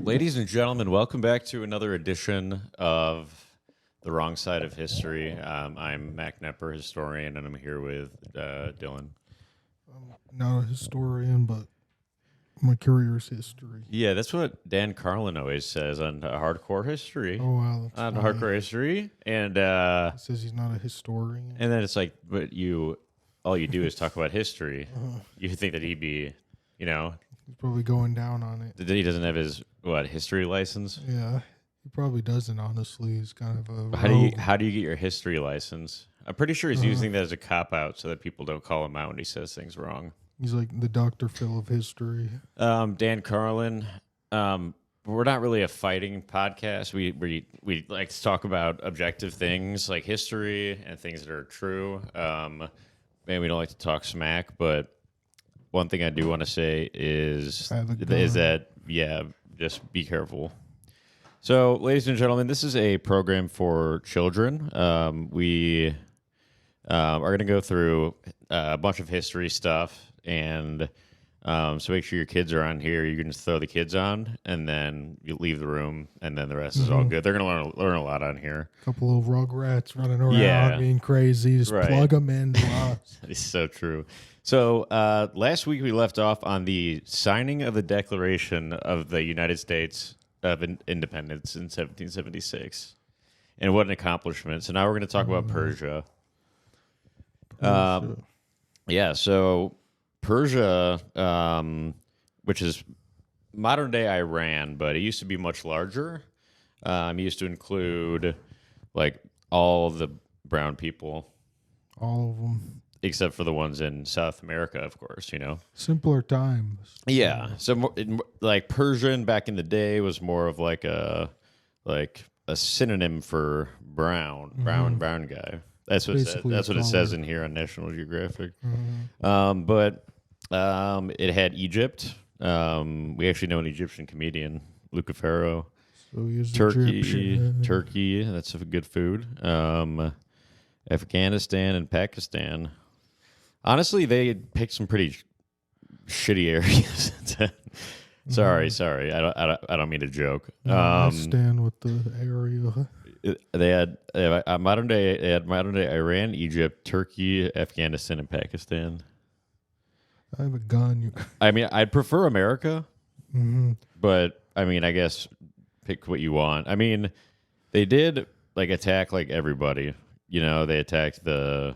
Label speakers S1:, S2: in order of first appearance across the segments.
S1: Ladies and gentlemen, welcome back to another edition of The Wrong Side of History. I'm Mac Nepper, historian, and I'm here with Dylan.
S2: I'm not a historian, but my career's history.
S1: Yeah, that's what Dan Carlin always says on Hardcore History.
S2: Oh, wow. That's
S1: On
S2: funny.
S1: Hardcore History. And
S2: He says he's not a historian.
S1: then it's like, but all you do is talk about history. You think that he'd be,
S2: He's probably going down on it.
S1: that he doesn't have his, history license?
S2: Yeah, he probably doesn't, honestly. He's kind of a
S1: How do you get your history license? I'm pretty sure he's using that as a cop-out so that people don't call him out when he says things wrong.
S2: He's like the Dr. Phil of history.
S1: Dan Carlin, we're not really a fighting podcast. We like to talk about objective things like history and things that are true. Maybe we don't like to talk smack, but one thing I do want to say is that just be careful. So, ladies and gentlemen, this is a program for children. We are going to go through a bunch of history stuff, and so make sure your kids are on here. You can just throw the kids on, and then you leave the room, and then the rest is all good. They're going to learn a lot on here.
S2: A couple of rugrats running around being crazy. Just plug them in.
S1: It's so true. So last week we left off on the signing of the Declaration of the United States of Independence in 1776. And what an accomplishment. So now we're going to talk about Persia. So Persia, which is modern-day Iran, but it used to be much larger. It used to include, like, all of the brown people.
S2: All of them.
S1: Except for the ones in South America, of course,
S2: Simpler times.
S1: Yeah. So, like, Persian back in the day was more of like a synonym for brown guy. That's what it says in here on National Geographic. But it had Egypt. We actually know an Egyptian comedian, Luca Farrow.
S2: So he's
S1: Turkey.
S2: Egyptian.
S1: Turkey. That's a good food. Afghanistan and Pakistan. Honestly, they picked some pretty shitty areas. Sorry. I don't mean to joke.
S2: I stand with the area.
S1: They had modern day Iran, Egypt, Turkey, Afghanistan, and Pakistan.
S2: I have a gun.
S1: I mean, I'd prefer America, but I mean, I guess pick what you want. I mean, they did attack everybody. They attacked the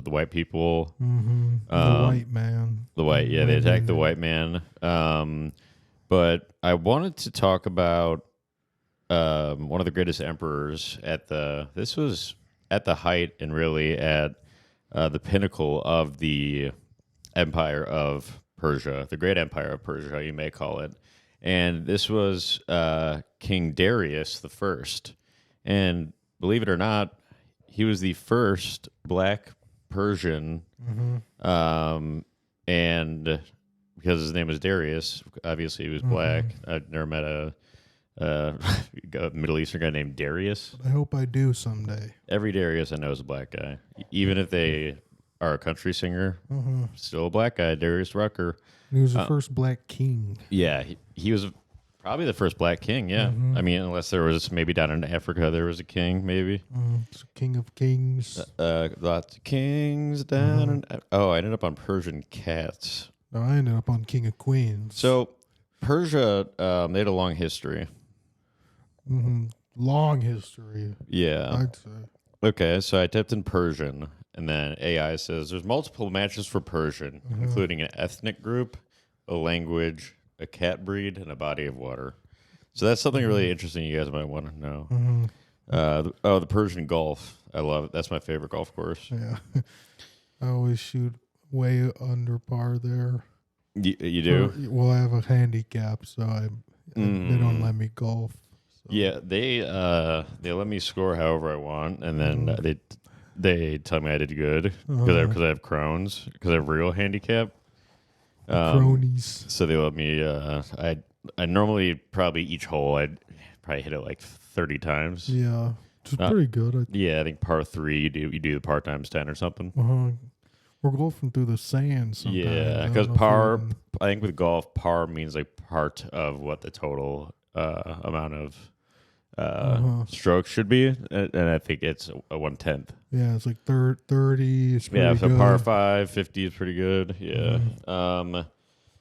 S1: white people.
S2: The white man.
S1: They attacked the white man. But I wanted to talk about one of the greatest emperors this was at the height and really at the pinnacle of the empire of Persia, the great empire of Persia, you may call it. And this was King Darius I. And believe it or not, he was the first Black Persian, and because his name was Darius, obviously he was black. I've never met a Middle Eastern guy named Darius.
S2: I hope I do someday.
S1: Every Darius I know is a black guy, even if they are a country singer. Still a black guy, Darius Rucker.
S2: He was the first black king.
S1: Yeah, he was probably the first black king, yeah. I mean, unless there was maybe down in Africa, there was a king, maybe.
S2: It's king of kings.
S1: Lots of kings down in... I ended up on Persian cats.
S2: No, I ended up on king of queens.
S1: So, Persia, they had a long history.
S2: Long history.
S1: Yeah.
S2: I'd say.
S1: Okay, so I typed in Persian, and then AI says there's multiple matches for Persian, including an ethnic group, a language, a cat breed, and a body of water. So that's something really interesting you guys might want to know. The Persian Gulf. I love it. That's my favorite golf course.
S2: Yeah. I always shoot way under par there.
S1: You do?
S2: Well, I have a handicap, so they don't let me golf. So.
S1: Yeah, they let me score however I want, and then they tell me I did good because I have Crohn's, because I have real handicap.
S2: Cronies.
S1: So they let me. I normally probably each hole I'd probably hit it like 30 times.
S2: Yeah, it's pretty good.
S1: I think par 3 you do the par times 10 or something.
S2: We're golfing through the sand sometimes.
S1: Yeah, because par, I think with golf, par means like part of what the total amount of strokes should be, and I think it's a 1/10.
S2: Yeah, it's like 30. It's pretty
S1: Yeah, so
S2: good.
S1: par 5, 50 is pretty good. Yeah.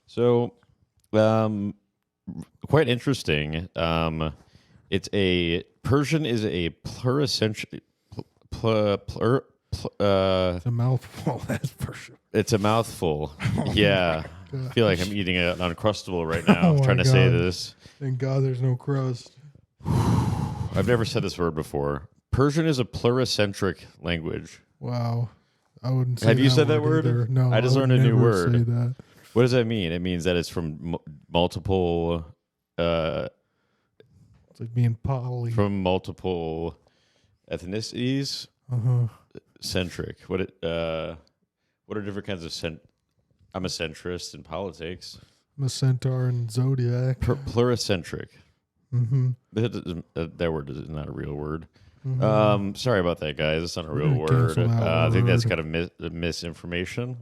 S1: So, quite interesting. Persian is a pluricentric.
S2: It's a mouthful. That's for sure.
S1: It's a mouthful. Yeah. I feel like I'm eating an Uncrustable right now,
S2: Oh
S1: trying to
S2: my
S1: say
S2: God.
S1: this.
S2: Thank God there's no crust.
S1: I've never said this word before. Persian is a pluricentric language.
S2: Wow. I wouldn't say
S1: Have you said that word?
S2: either. No,
S1: I just
S2: would
S1: learned a new
S2: never
S1: word.
S2: Say that.
S1: What does that mean? It means that it's from multiple
S2: It's like being poly.
S1: from multiple ethnicities. Centric. What are different kinds of I'm a centrist in politics.
S2: I'm a centaur and zodiac.
S1: Pluricentric. That word is not a real word. Sorry about that, guys. It's not a real word. I think that's kind of misinformation.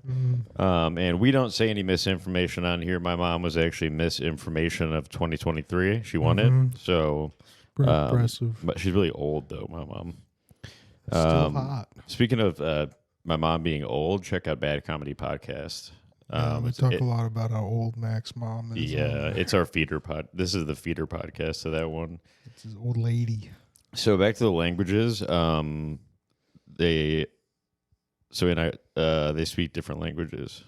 S1: And we don't say any misinformation on here. My mom was actually misinformation of 2023. She won it. So
S2: Pretty impressive.
S1: But she's really old, though, my mom.
S2: Still hot.
S1: Speaking of my mom being old, check out Bad Comedy Podcast.
S2: We talk a lot about how old Mac's mom is.
S1: Yeah, it's our feeder pod. This is the feeder podcast to that one.
S2: It's his old lady.
S1: So back to the languages. They speak different languages.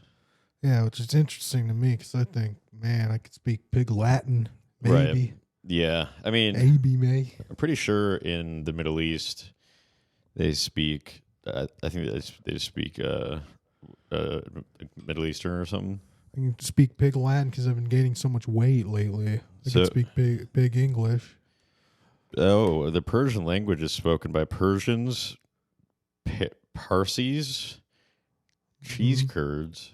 S2: Yeah, which is interesting to me because I think, man, I could speak Pig Latin, maybe.
S1: Right. Yeah, I mean,
S2: Maybe.
S1: I'm pretty sure in the Middle East they speak. I think they speak Middle Eastern or something.
S2: I can speak Pig Latin because I've been gaining so much weight lately. I can speak Pig English.
S1: Oh, the Persian language is spoken by Persians, Parsis, cheese Kurds,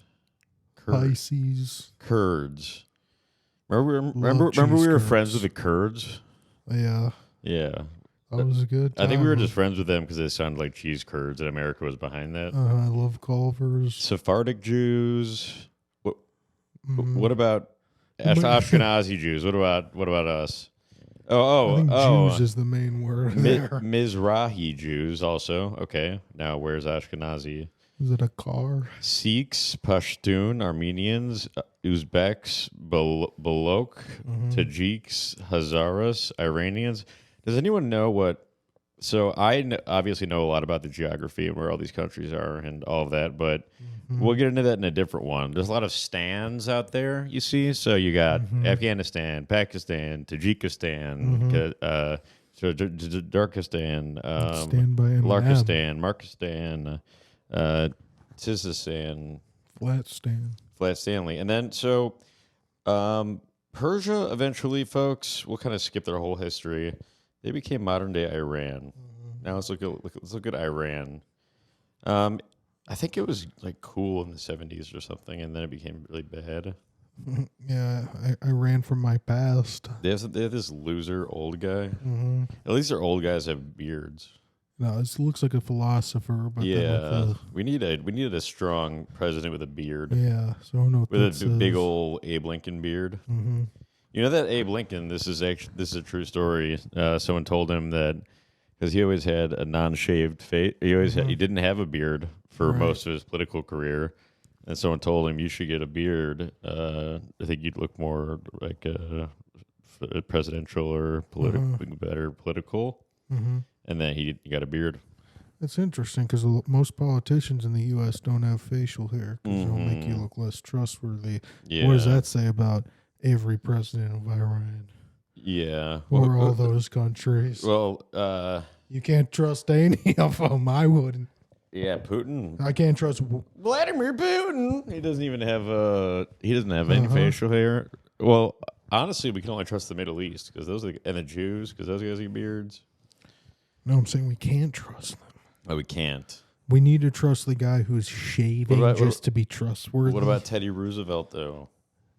S2: Pisces.
S1: Kurds. Remember we were friends with the Kurds?
S2: Yeah.
S1: Yeah.
S2: That was a good
S1: I think we were
S2: time.
S1: just friends with them because they sounded like cheese Kurds, and America was behind that.
S2: I love Culvers.
S1: Sephardic Jews. What about Ashkenazi Jews? What about us?
S2: I think Jews is the main word there.
S1: Mizrahi Jews also. Okay. Now where's Ashkenazi?
S2: Is it a car?
S1: Sikhs, Pashtun, Armenians, Uzbeks, Balok, Tajiks, Hazaras, Iranians. Does anyone know what? So I obviously know a lot about the geography and where all these countries are and all of that, but we'll get into that in a different one. There's a lot of stands out there, you see. So you got Afghanistan, Pakistan, Tajikistan, Darkistan,
S2: Stand by Eminem.
S1: Larkistan, Markistan, Tizistan, Flat Stanley. And then so Persia eventually, folks, we'll kind of skip their whole history. They became modern day Iran. Now let's look at Iran. I think it was like cool in the 70s or something, and then it became really bad.
S2: Yeah, I ran from my past.
S1: They have this loser old guy. At least their old guys have beards.
S2: No, this looks like a philosopher, but
S1: Yeah, we needed a strong president with a beard.
S2: Yeah, so I don't know what
S1: With a big old Abe Lincoln beard. You know that Abe Lincoln? This is a true story. Someone told him that because he always had a non-shaved face. He didn't have a beard for most of his political career, and someone told him you should get a beard. I think you'd look more like a presidential or better political. And then he got a beard.
S2: It's interesting because most politicians in the U.S. don't have facial hair because it'll make you look less trustworthy.
S1: Yeah.
S2: What does that say about every president of Iran?
S1: Yeah.
S2: Or all those countries?
S1: Well,
S2: you can't trust any of them. I wouldn't.
S1: Yeah, Putin.
S2: I can't trust
S1: Vladimir Putin. He doesn't even have any facial hair. Well, honestly, we can only trust the Middle East and the Jews because those guys get beards.
S2: No, I'm saying we can't trust them.
S1: Oh, we can't.
S2: We need to trust the guy who's shaving to be trustworthy.
S1: What about Teddy Roosevelt, though?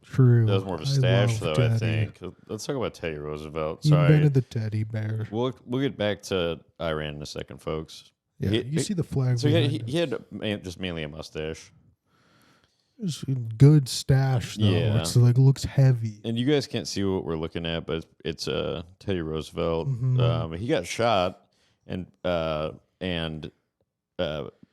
S2: True.
S1: That was more of a stash, though, I think. Let's talk about Teddy Roosevelt. Sorry.
S2: He invented the teddy bear.
S1: We'll get back to Iran in a second, folks.
S2: Yeah, you see the flag.
S1: So
S2: behind
S1: he had just mainly a mustache.
S2: It's a good stash, though.
S1: Yeah.
S2: It's like looks heavy.
S1: And you guys can't see what we're looking at, but it's Teddy Roosevelt. He got shot and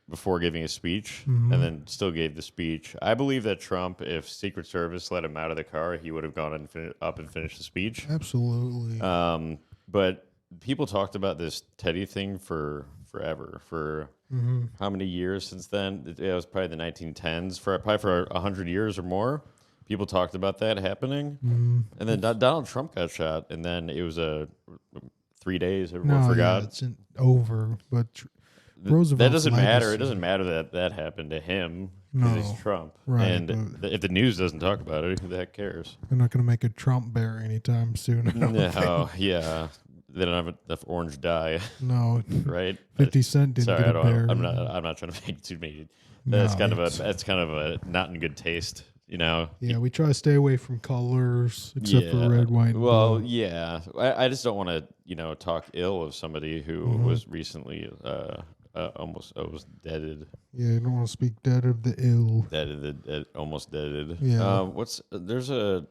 S1: before giving a speech, and then still gave the speech. I believe that Trump, if Secret Service let him out of the car, he would have gone up and finished the speech.
S2: Absolutely.
S1: But people talked about this Teddy thing for forever. For how many years since then? It was probably the 1910s. Probably for 100 years or more. People talked about that happening. And then Donald Trump got shot, and then it was 3 days. Everyone forgot.
S2: Yeah, it's over. But Roosevelt's
S1: that doesn't matter.
S2: legacy.
S1: It doesn't matter that happened to him
S2: No.
S1: because he's Trump.
S2: Right,
S1: And if the news doesn't talk about it, who the heck cares?
S2: They're not going to make a Trump bear anytime soon. I don't think.
S1: No, yeah. They don't have enough orange dye,
S2: No.
S1: right?
S2: 50 Cent didn't
S1: Sorry,
S2: get a bear.
S1: I'm not trying to make too many.
S2: No,
S1: That's kind of a not in good taste, you know.
S2: Yeah, we try to stay away from colors except for red, white, and
S1: well,
S2: blue.
S1: yeah. I just don't want to talk ill of somebody who was recently almost deaded.
S2: Yeah, you don't want to speak dead of the ill.
S1: Almost deaded.
S2: Yeah.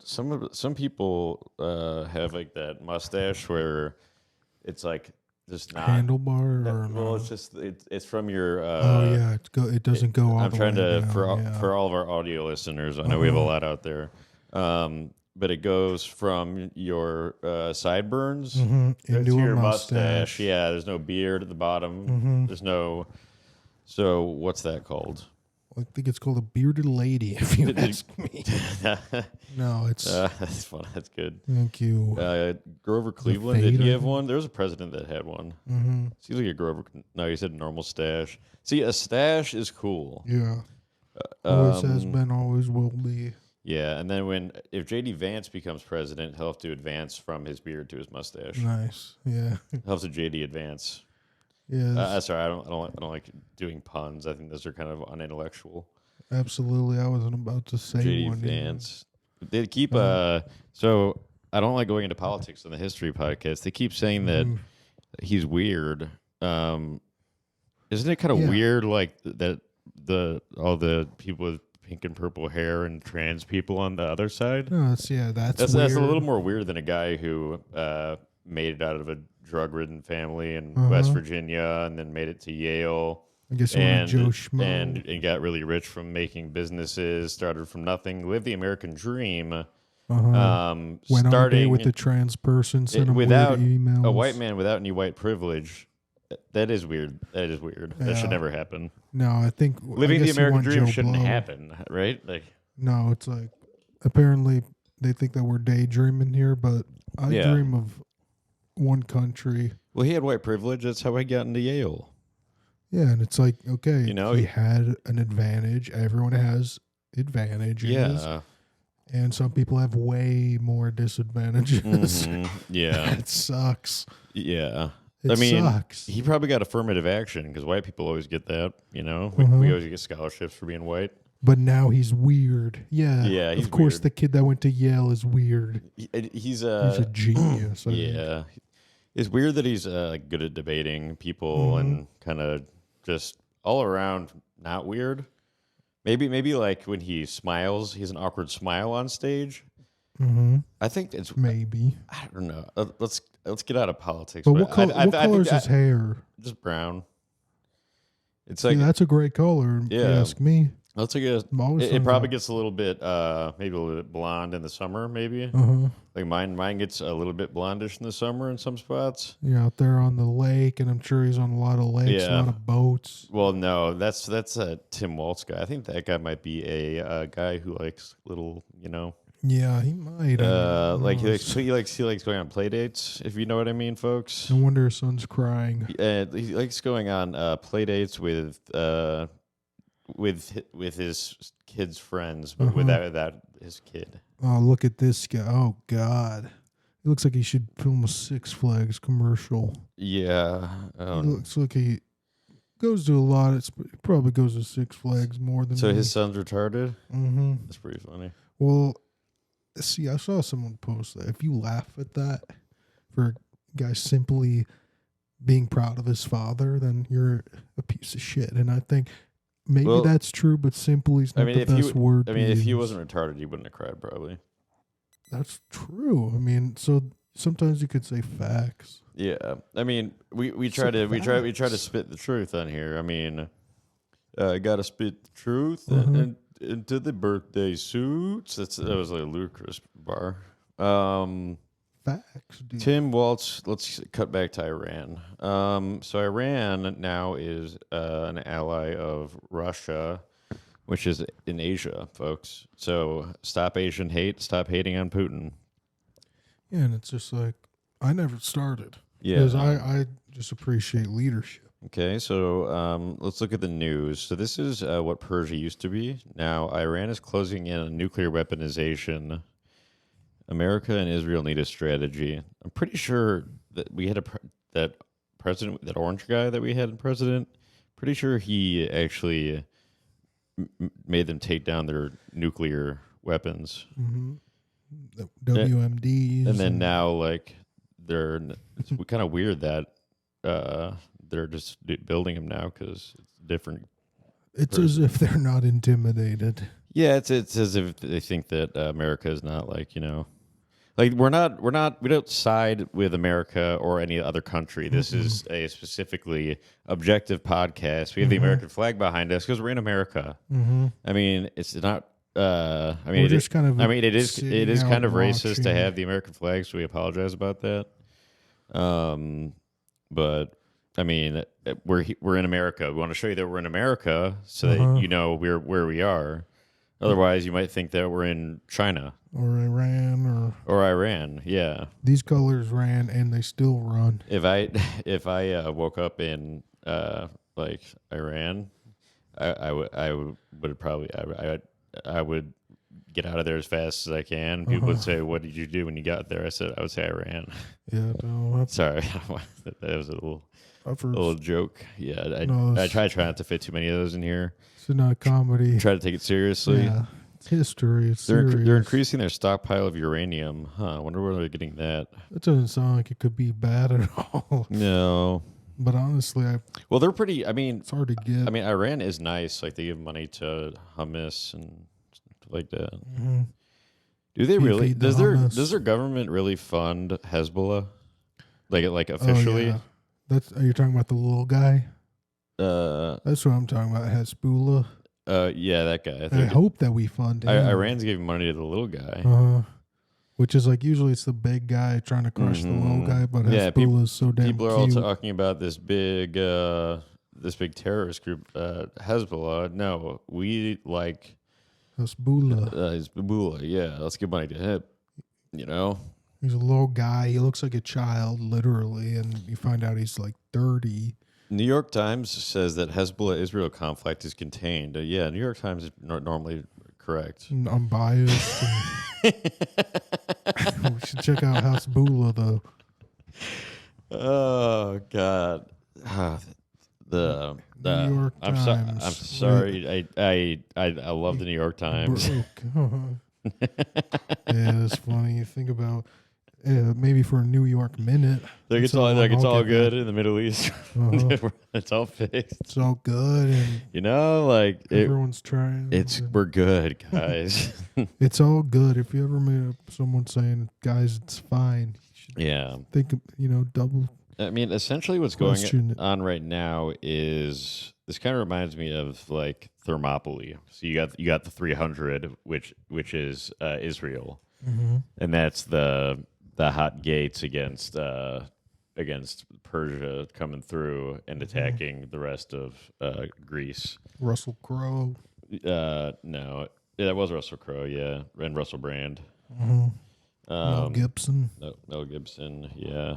S1: Some people have like that mustache where it's like just not
S2: Handlebar or
S1: well,
S2: no?
S1: it's just it's from your.
S2: It doesn't go all
S1: I'm
S2: the
S1: trying
S2: way
S1: to
S2: down,
S1: for all of our audio listeners. I know we have a lot out there, but it goes from your sideburns
S2: into
S1: to
S2: a
S1: your
S2: mustache.
S1: Yeah, there's no beard at the bottom. There's no. So what's that called?
S2: I think it's called a bearded lady, if you ask me. No, it's.
S1: That's fun. That's good.
S2: Thank you.
S1: Grover Cleveland, did he
S2: fade
S1: have
S2: on-
S1: one? There was a president that had one. Seems like a Grover. No, he said normal stash. See, a stash is cool.
S2: Yeah. Always has been, always will be.
S1: Yeah, and then if J.D. Vance becomes president, he'll have to advance from his beard to his mustache.
S2: Nice. Yeah.
S1: He'll have to J.D. advance.
S2: Yeah.
S1: Sorry, I don't like doing puns. I think those are kind of unintellectual.
S2: Absolutely. I wasn't about to say
S1: J.D.
S2: one.
S1: Vance. They keep so I don't like going into politics on the history podcast. They keep saying that he's weird. Isn't it kind of weird like that all the people with pink and purple hair and trans people on the other side?
S2: No, that's weird.
S1: That's a little more weird than a guy who made it out of a drug-ridden family in West Virginia and then made it to Yale.
S2: I guess Joe Schmo.
S1: And got really rich from making businesses, started from nothing, lived the American dream.
S2: Went on a date with a trans person, sent him
S1: without
S2: weird emails.
S1: a white man without any white privilege. That is weird. That is weird. That should never happen.
S2: No, I think
S1: Living the
S2: guess he
S1: American
S2: won
S1: dream
S2: Joe
S1: shouldn't
S2: Blow.
S1: happen, right? Like,
S2: No, it's like apparently they think that we're daydreaming here, but I dream of one country.
S1: well, he had white privilege. That's how I got into Yale.
S2: Yeah, and it's like, okay,
S1: he
S2: had an advantage. Everyone has advantages.
S1: Yeah.
S2: And some people have way more disadvantages.
S1: Yeah.
S2: It sucks.
S1: Yeah.
S2: It sucks.
S1: He probably got affirmative action because white people always get that, We always get scholarships for being white.
S2: But now he's weird. Yeah.
S1: Yeah, he's
S2: of course,
S1: weird.
S2: the kid that went to Yale is weird.
S1: He's
S2: a genius. I think.
S1: Yeah. It's weird that he's good at debating people and kind of just all around not weird. Maybe like when he smiles, he's an awkward smile on stage. I think it's
S2: maybe.
S1: I don't know. Let's get out of politics.
S2: But what color is his hair?
S1: Just brown. It's
S2: See,
S1: like
S2: that's a great color. If you ask me.
S1: Let's take it probably gets a little bit maybe a little bit blonde in the summer, maybe. Like mine gets a little bit blondish in the summer in some spots.
S2: Yeah, out there on the lake, and I'm sure he's on a lot of lakes, a lot of boats.
S1: Well, no, that's a Tim Waltz guy. I think that guy might be a guy who likes little,
S2: Yeah, he might.
S1: he likes going on play dates, if you know what I mean, folks.
S2: No wonder his son's crying.
S1: He likes going on play dates with his kid's friends, but without his kid.
S2: Oh, look at this guy. Oh, God. He looks like he should film a Six Flags commercial.
S1: Yeah.
S2: He looks like he goes to a lot. He probably goes to Six Flags more than
S1: So
S2: me.
S1: his son's retarded?
S2: Mm-hmm.
S1: That's pretty funny.
S2: Well, see, I saw someone post that. If you laugh at that for a guy simply being proud of his father, then you're a piece of shit. And I think maybe that's true, but simply is not the best word.
S1: I mean, if he wasn't retarded, he wouldn't have cried, probably.
S2: That's true. I mean, so sometimes you could say facts.
S1: Yeah, I mean, we try to spit the truth on here. I mean, gotta spit the truth and into the birthday suits. That was like a ludicrous bar.
S2: Facts, dude.
S1: Tim Waltz. Let's cut back to Iran. So Iran now is an ally of Russia, which is in Asia, folks. So stop Asian hate. Stop hating on Putin.
S2: Yeah, and it's just like, I never started.
S1: Yeah.
S2: Because I just appreciate leadership.
S1: Okay, so let's look at the news. So this is what Persia used to be. Now Iran is closing in on nuclear weaponization. America and Israel need a strategy. I'm pretty sure that we had that orange guy that we had in president. Pretty sure he actually made them take down their nuclear weapons.
S2: Mm-hmm. The WMDs.
S1: And then now, like, it's kind of weird that they're just building them now because it's different.
S2: It's as if they're not intimidated.
S1: Yeah, it's as if they think that America is not like, like we don't side with America or any other country. This is a specifically objective podcast. We have the American flag behind us because we're in America. I mean, it's not. I mean, it is kind of racist to have the American flag, so we apologize about that. But I mean, we're in America. We want to show you that we're in America, so that you know we're where we are. Otherwise, you might think that we're in China
S2: or Iran
S1: or Iran. Yeah,
S2: these colors ran and they still run.
S1: If I woke up in like Iran, I would get out of there as fast as I can. People would say, "What did you do when you got there?" I would say I ran.
S2: Yeah, no,
S1: sorry, that was a little joke. Yeah, I try not to fit too many of those in here.
S2: It's not a comedy.
S1: Try to take it seriously.
S2: Yeah, it's history. It's
S1: they're increasing their stockpile of uranium. Huh? I wonder where they're getting that.
S2: It doesn't sound like it could be bad at all.
S1: No.
S2: But honestly,
S1: they're pretty. I mean,
S2: it's hard to get.
S1: I mean, Iran is nice. Like they give money to hummus and stuff like that. Do they really? Does their government really fund Hezbollah? Like officially?
S2: Oh, yeah. Are you talking about the little guy? That's what I'm talking about. Hezbollah.
S1: Yeah, that guy.
S2: I hope that we fund him.
S1: Iran's giving money to the little guy.
S2: Which is like usually it's the big guy trying to crush the little guy, but Hezbollah is so damn
S1: people are
S2: cute.
S1: all talking about this big terrorist group, Hezbollah. No, we like
S2: Hezbollah.
S1: Hezbollah. Yeah, let's give money to him.
S2: He's a little guy. He looks like a child, literally, and you find out he's like 30.
S1: New York Times says that Hezbollah-Israel conflict is contained. Yeah, New York Times is normally correct.
S2: Unbiased. We should check out Hezbollah, though.
S1: Oh God, the
S2: New York Times.
S1: I'm sorry. I love the New York Times.
S2: Yeah, it's funny. You think about maybe for a New York minute.
S1: It's all good in the Middle East. It's all fixed.
S2: It's all good, and everyone's trying.
S1: We're good, guys.
S2: It's all good. If you ever meet someone saying, "Guys, it's fine,"
S1: yeah,
S2: think double.
S1: I mean, essentially, what's going on right now is this kind of reminds me of like Thermopylae. So you got the 300, which is Israel, and that's the hot gates against Persia coming through and attacking the rest of Greece.
S2: Russell Crowe.
S1: No, that was Russell Crowe. Yeah, and Russell Brand.
S2: Mel Gibson.
S1: Mel Gibson. Yeah.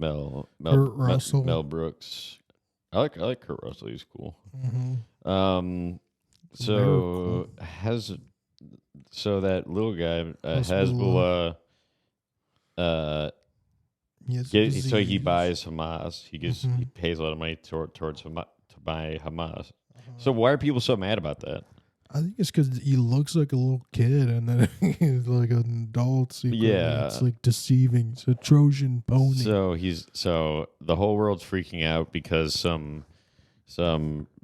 S1: Kurt
S2: Russell.
S1: Mel Brooks. I like Kurt Russell. He's cool. So that little guy Hezbollah. So he buys Hamas. He pays a lot of money towards to buy Hamas. So why are people so mad about that?
S2: I think it's because he looks like a little kid, and then he's like an adult secretly.
S1: Yeah.
S2: It's like deceiving. It's a Trojan pony.
S1: So the whole world's freaking out because some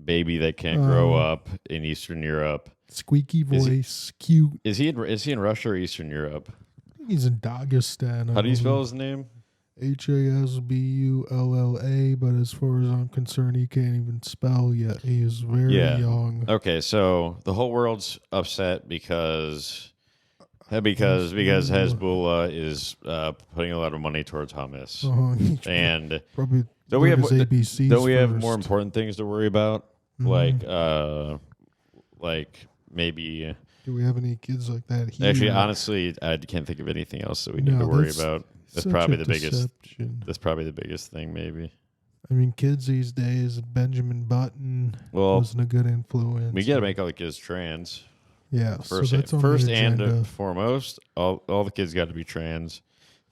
S1: baby that can't grow up in Eastern Europe.
S2: Squeaky voice, cute.
S1: Is he in Russia or Eastern Europe?
S2: I think he's in Dagestan.
S1: How do you spell his name?
S2: Hasbulla, but as far as I'm concerned, he can't even spell yet. He is very young.
S1: Okay, so the whole world's upset because Hezbollah is putting a lot of money towards hummus, and
S2: probably
S1: don't we have
S2: ABCs
S1: more important things to worry about, like maybe.
S2: Do we have any kids like that here?
S1: Actually, honestly, I can't think of anything else that we need to worry about. That's probably the biggest. That's probably the biggest thing, maybe.
S2: I mean, kids these days, Benjamin Button wasn't a good influence.
S1: We got to make all the kids trans.
S2: Yeah,
S1: first and foremost, all the kids got to be trans.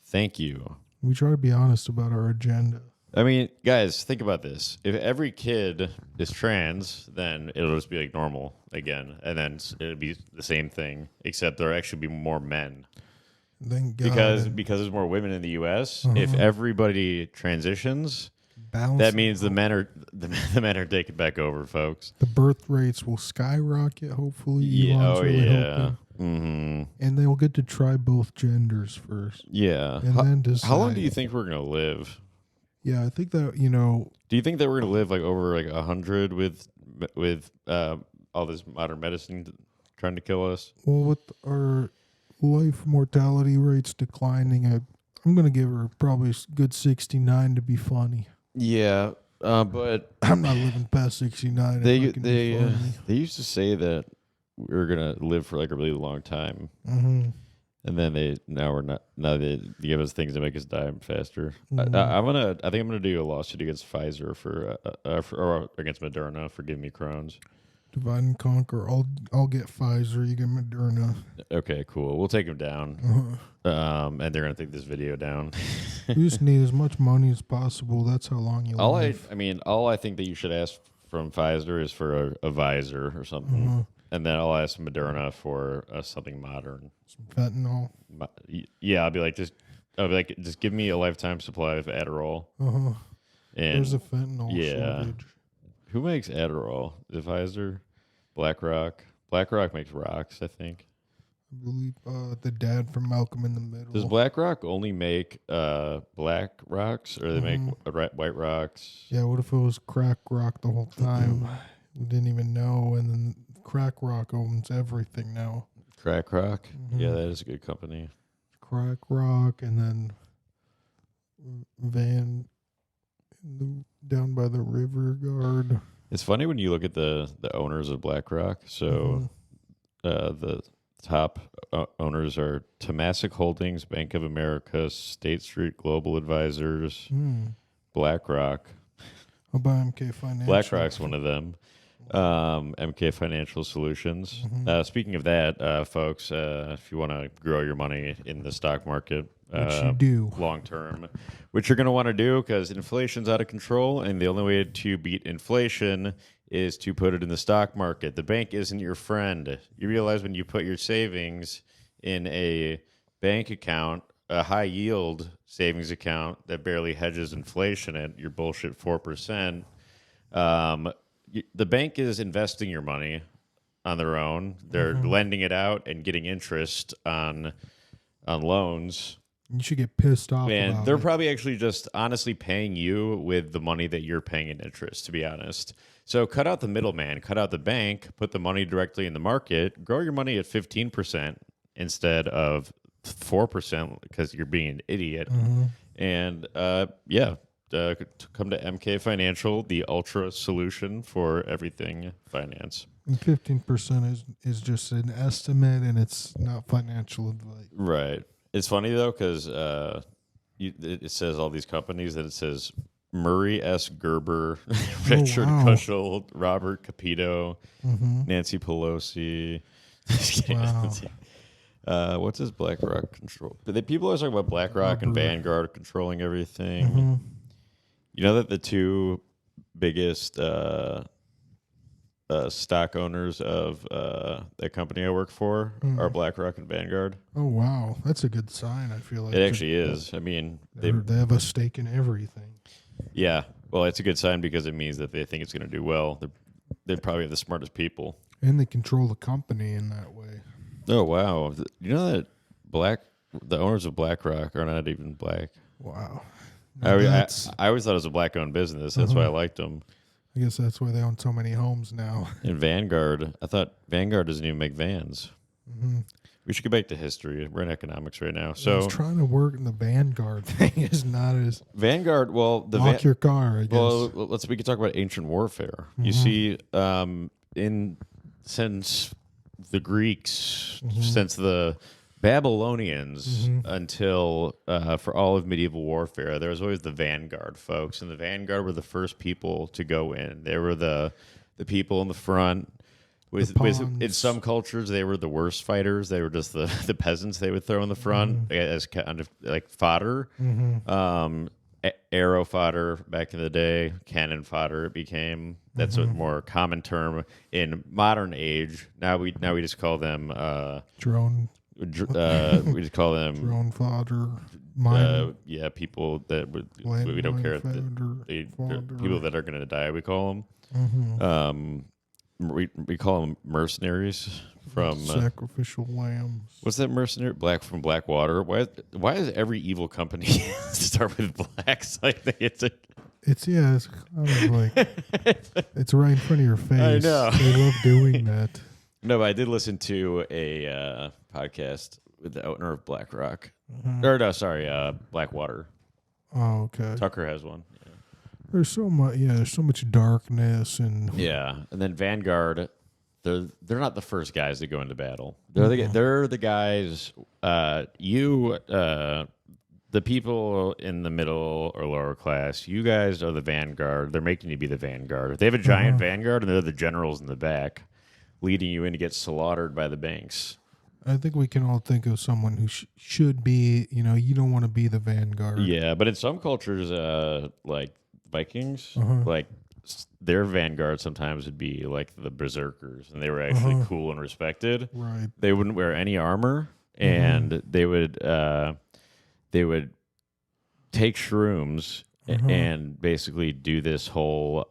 S1: Thank you.
S2: We try to be honest about our agenda.
S1: I mean, guys, think about this. If every kid is trans, then it'll just be like normal again, and then it'll be the same thing, except there'll actually be more men.
S2: Thank God.
S1: Because there's more women in the U.S. If everybody transitions, that means the men are taking back over, folks.
S2: The birth rates will skyrocket. Hopefully,
S1: Mm-hmm.
S2: And they will get to try both genders first.
S1: Yeah.
S2: And then decide.
S1: How long do you think we're gonna live?
S2: Yeah, I think that
S1: Do you think that we're gonna live like over like 100 with all this modern medicine trying to kill us?
S2: Well, with our life mortality rates declining, I'm going to give her probably a good 69 to be funny.
S1: Yeah, but
S2: I'm not living past 69.
S1: They used to say that we were going to live for like a really long time.
S2: Mm-hmm.
S1: And then now they give us things to make us die faster.
S2: Mm-hmm.
S1: I think I'm gonna do a lawsuit against Pfizer or against Moderna for giving me Crohn's.
S2: Divide and conquer. I'll get Pfizer. You get Moderna.
S1: Okay, cool. We'll take them down. And they're gonna take this video down.
S2: You just need as much money as possible. That's how long you live.
S1: All I think that you should ask from Pfizer is for a visor or something, and then I'll ask Moderna for something modern.
S2: Some fentanyl.
S1: Yeah, I'll be like, just give me a lifetime supply of Adderall.
S2: And there's a fentanyl
S1: shortage. Who makes Adderall? Is it Pfizer? BlackRock. BlackRock makes rocks, I think.
S2: I believe the dad from Malcolm in the Middle.
S1: Does BlackRock only make black rocks, or they make white rocks?
S2: Yeah, what if it was crack rock the whole time? We didn't even know, and then Crack Rock owns everything now.
S1: Crack Rock? Yeah, that is a good company.
S2: Crack Rock, and then down by the River Guard.
S1: It's funny when you look at the owners of BlackRock. So the top owners are Temasek Holdings, Bank of America, State Street Global Advisors, BlackRock.
S2: How about MK Financial?
S1: BlackRock's one of them. MK Financial Solutions. Speaking of that, folks, if you want to grow your money in the stock market,
S2: which you do
S1: long term, which you're going to want to do because inflation's out of control, and the only way to beat inflation is to put it in the stock market. The bank isn't your friend. You realize when you put your savings in a bank account, a high yield savings account that barely hedges inflation at your bullshit 4%, the bank is investing your money on their own. They're lending it out and getting interest on loans.
S2: You should get pissed off.
S1: And they're probably actually just honestly paying you with the money that you're paying in interest, to be honest. So cut out the middleman, cut out the bank, put the money directly in the market, grow your money at 15% instead of 4% because you're being an idiot. And come to MK Financial, the ultra solution for everything finance.
S2: And 15% is just an estimate, and it's not financial advice.
S1: Right. It's funny though because it says all these companies, that it says Murray S. Gerber, Richard Kushel, Robert Capito, Nancy Pelosi. What's his BlackRock control? People always talk about BlackRock and Vanguard controlling everything. You know that the two biggest stock owners of that company I work for are BlackRock and Vanguard.
S2: Oh wow, that's a good sign. I feel like
S1: It actually is. I mean,
S2: they have a stake in everything.
S1: Yeah, well, it's a good sign because it means that they think it's going to do well. They probably have the smartest people,
S2: and they control the company in that way.
S1: Oh wow! You know that the owners of BlackRock are not even black.
S2: Wow.
S1: I always thought it was a black-owned business. That's why I liked them.
S2: I guess that's why they own so many homes now.
S1: And Vanguard, I thought Vanguard doesn't even make vans.
S2: Mm-hmm.
S1: We should get back to history. We're in economics right now.
S2: I
S1: So
S2: was trying to work in the Vanguard thing is not as
S1: Vanguard. Well,
S2: lock your car. I guess.
S1: Well, we could talk about ancient warfare. You see, since the Greeks, since the Babylonians until for all of medieval warfare, there was always the vanguard folks, and the vanguard were the first people to go in. They were the people in the front. In some cultures, they were the worst fighters. They were just the peasants they would throw in the front as kind of like fodder. Arrow fodder back in the day, cannon fodder it became. That's a more common term in modern age. Now we just call them
S2: drone.
S1: We just call them
S2: drone fodder.
S1: People that we don't care. People that are going to die. We call them. We call them mercenaries from
S2: sacrificial lambs.
S1: What's that mercenary? From Blackwater. Why does every evil company start with blacks? Like it's kind of like it's right in front of your face. I know.
S2: They love doing that.
S1: No, but I did listen to a podcast with the owner of BlackRock. Or no, sorry, Blackwater.
S2: Oh, okay.
S1: Tucker has one. Yeah.
S2: There's so much. Yeah, there's so much darkness and.
S1: Yeah, and then Vanguard. They're not the first guys that go into battle. They're the guys. The people in the middle or lower class. You guys are the vanguard. They're making you be the vanguard. They have a giant vanguard, and they're the generals in the back, leading you in to get slaughtered by the banks.
S2: I think we can all think of someone who should be. You don't want to be the vanguard.
S1: Yeah, but in some cultures, like Vikings, like their vanguard sometimes would be like the berserkers, and they were actually cool and respected.
S2: Right.
S1: They wouldn't wear any armor, and they would take shrooms and basically do this whole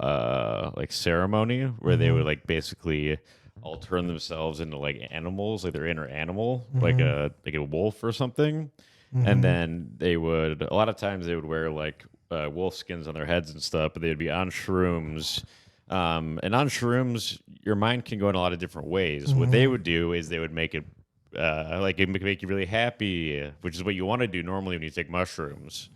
S1: like ceremony where they would like basically all turn themselves into like animals, like their inner animal, like a wolf or something. And then a lot of times they would wear like wolf skins on their heads and stuff, but they would be on shrooms. And on shrooms, your mind can go in a lot of different ways. What they would do is they would make it make you really happy, which is what you want to do normally when you take mushrooms.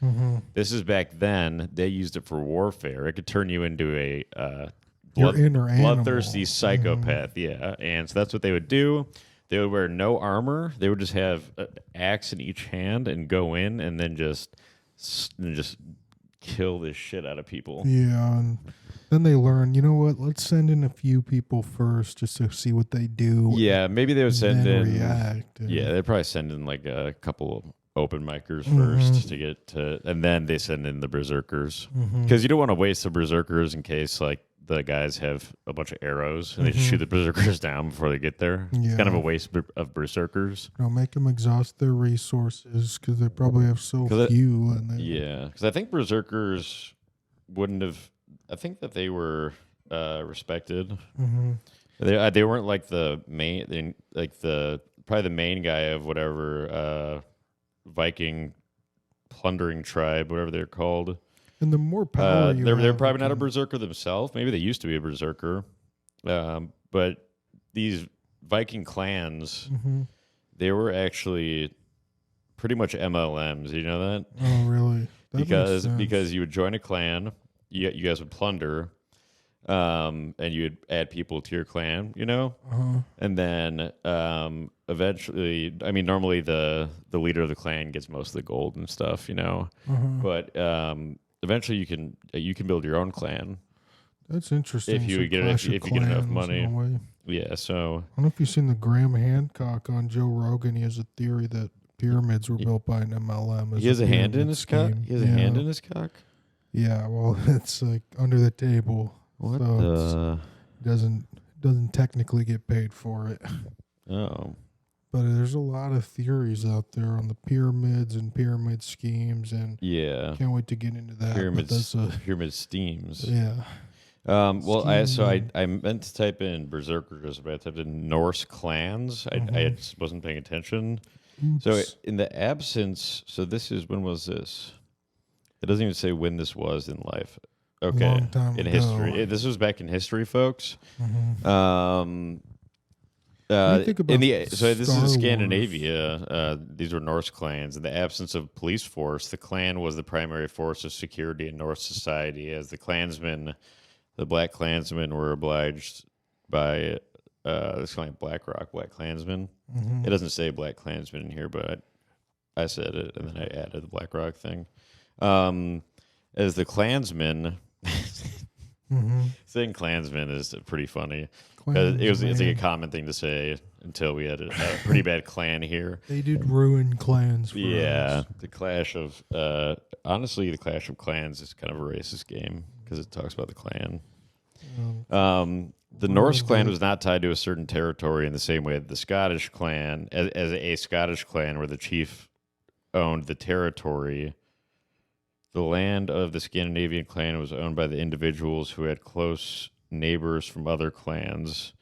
S1: This is back then. They used it for warfare. It could turn you into a bloodthirsty psychopath. Yeah, and so that's what they would do. They would wear no armor. They would just have an axe in each hand and go in and then just kill this shit out of people.
S2: Yeah, and then they learn, you know what, let's send in a few people first just to see what they do.
S1: Yeah, maybe they would send in
S2: react.
S1: Yeah, they'd probably send in like a couple of open micers first to get to, and then they send in the berserkers. Because you don't want to waste the berserkers in case like the guys have a bunch of arrows and they just shoot the berserkers down before they get there.
S2: Yeah.
S1: It's kind of a waste of berserkers.
S2: Make them exhaust their resources because they probably have so few.
S1: Because I think berserkers wouldn't have. I think that they were respected. They weren't like the main, probably the main guy of whatever Viking plundering tribe, whatever they're called.
S2: And the more power
S1: they're probably not a berserker themselves. Maybe they used to be a berserker. But these Viking clans, they were actually pretty much MLMs. You know that?
S2: Oh, really?
S1: Because you would join a clan, you guys would plunder, and you would add people to your clan, and then eventually, I mean, normally the leader of the clan gets most of the gold and stuff, but eventually you can build your own clan.
S2: That's interesting.
S1: If you get enough money. Yeah, so
S2: I don't know if you've seen the Graham Hancock on Joe Rogan. He has a theory that pyramids were built by an MLM.
S1: He has a hand in his cock? He has a hand in his cock?
S2: Yeah, well, it's like under the table.
S1: What
S2: so doesn't doesn't technically get paid for it.
S1: Oh.
S2: But there's a lot of theories out there on the pyramids and pyramid schemes, and
S1: Yeah.
S2: can't wait to get into that.
S1: Pyramid steams.
S2: Yeah.
S1: Well, I meant to type in berserkers, but I typed in Norse clans. I just wasn't paying attention.
S2: Oops.
S1: So in the absence, when was this? It doesn't even say when this was in life. Okay,
S2: Long time
S1: in
S2: ago.
S1: history. This was back in history, folks.
S2: What do you think about
S1: This is
S2: Star
S1: in Scandinavia. These were Norse clans. In the absence of police force, the clan was the primary force of security in Norse society. As the Black Klansmen were obliged by this clan, Black Klansmen. It doesn't say Black Klansmen in here, but I said it, and then I added the Black Rock thing. As the Klansmen, saying Klansmen is pretty funny. It's like a common thing to say until we had a pretty bad clan here.
S2: They did ruin clans for us.
S1: The Clash of honestly, the Clash of Clans is kind of a racist game because it talks about the clan. The Norse clan was not tied to a certain territory in the same way that the Scottish clan, as a Scottish clan where the chief owned the territory. The land of the Scandinavian clan was owned by the individuals who had close neighbors from other clans.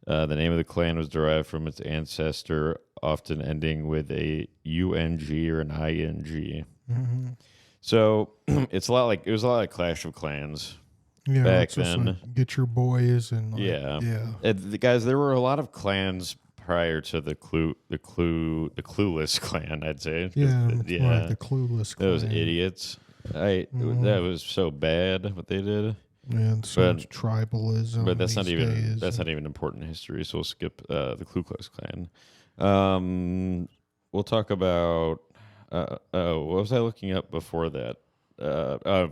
S1: The name of the clan was derived from its ancestor, often ending with a UNG or an ING. So it was a lot like Clash of Clans.
S2: Yeah,
S1: back
S2: it's just
S1: then.
S2: like, get your boys and
S1: Guys, there were a lot of clans prior to the clueless clan, I'd say.
S2: Like the clueless clan.
S1: Those idiots. That was so bad what they did.
S2: Yeah, so much tribalism.
S1: But that's not even
S2: days.
S1: important history. So we'll skip the Ku Klux Klan. We'll talk about. What was I looking up before that?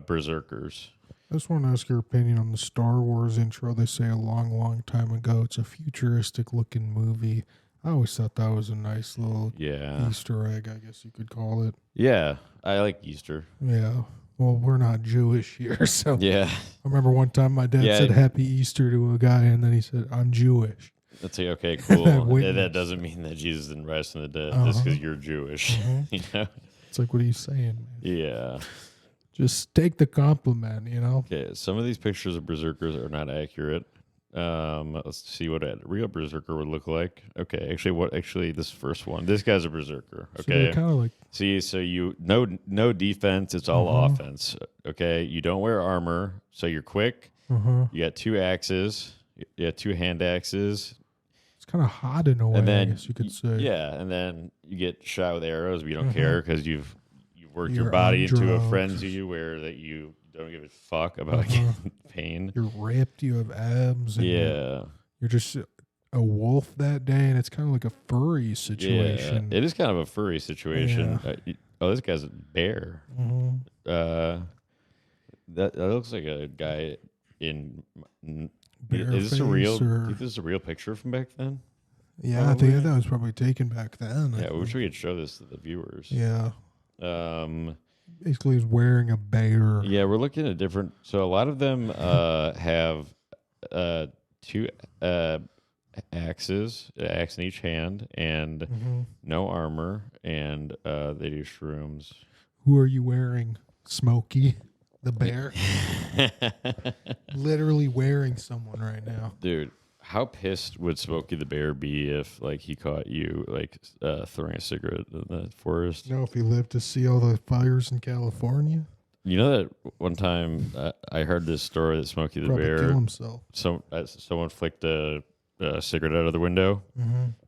S1: Berserkers.
S2: I just want to ask your opinion on the Star Wars intro. They say a long, long time ago. It's a futuristic-looking movie. I always thought that was a nice little Easter egg, I guess you could call it.
S1: Yeah, I like Easter.
S2: Yeah. Well, we're not Jewish here, so.
S1: Yeah.
S2: I remember one time my dad said Happy Easter to a guy, and then he said, I'm Jewish.
S1: That's like, okay, cool. That doesn't mean that Jesus didn't rise from the dead just because you're Jewish. You know?
S2: It's like, what are you saying, man?
S1: Yeah.
S2: Just take the compliment, you know?
S1: Okay, some of these pictures of berserkers are not accurate. Let's see what a real berserker would look like. Okay, actually this first one. This guy's a berserker. Okay.
S2: So kind of like
S1: so you no defense, it's all offense. Okay. You don't wear armor, so you're quick. You got 2 axes. You got 2 hand axes.
S2: It's kind of hot in a way, I guess you could say.
S1: Yeah, and then you get shot with arrows, but you don't care because you've worked your body into a frenzy where that you don't give a fuck about pain.
S2: You're ripped. You have abs. And
S1: yeah.
S2: You're just a wolf that day, and it's kind of like a furry situation.
S1: Yeah, it is kind of a furry situation. Yeah. This guy's a bear. That looks like a guy in. Is this a real? Do you think this is a real picture from back then?
S2: Yeah, I think that was probably taken back then.
S1: Yeah, I wish we could show this to the viewers.
S2: Yeah. Basically, he's wearing a bear.
S1: Yeah, we're looking at different. So a lot of them have 2 axes, an axe in each hand, and no armor, and they do shrooms.
S2: Who are you wearing, Smokey? The bear? Literally wearing someone right now.
S1: Dude, how pissed would Smokey the Bear be if, like, he caught you, like, throwing a cigarette in the forest?
S2: You know, if he lived to see all the fires in California?
S1: You know that one time I heard this story that Smokey the
S2: Probably
S1: Bear...
S2: kill himself.
S1: Someone flicked a cigarette out of the window.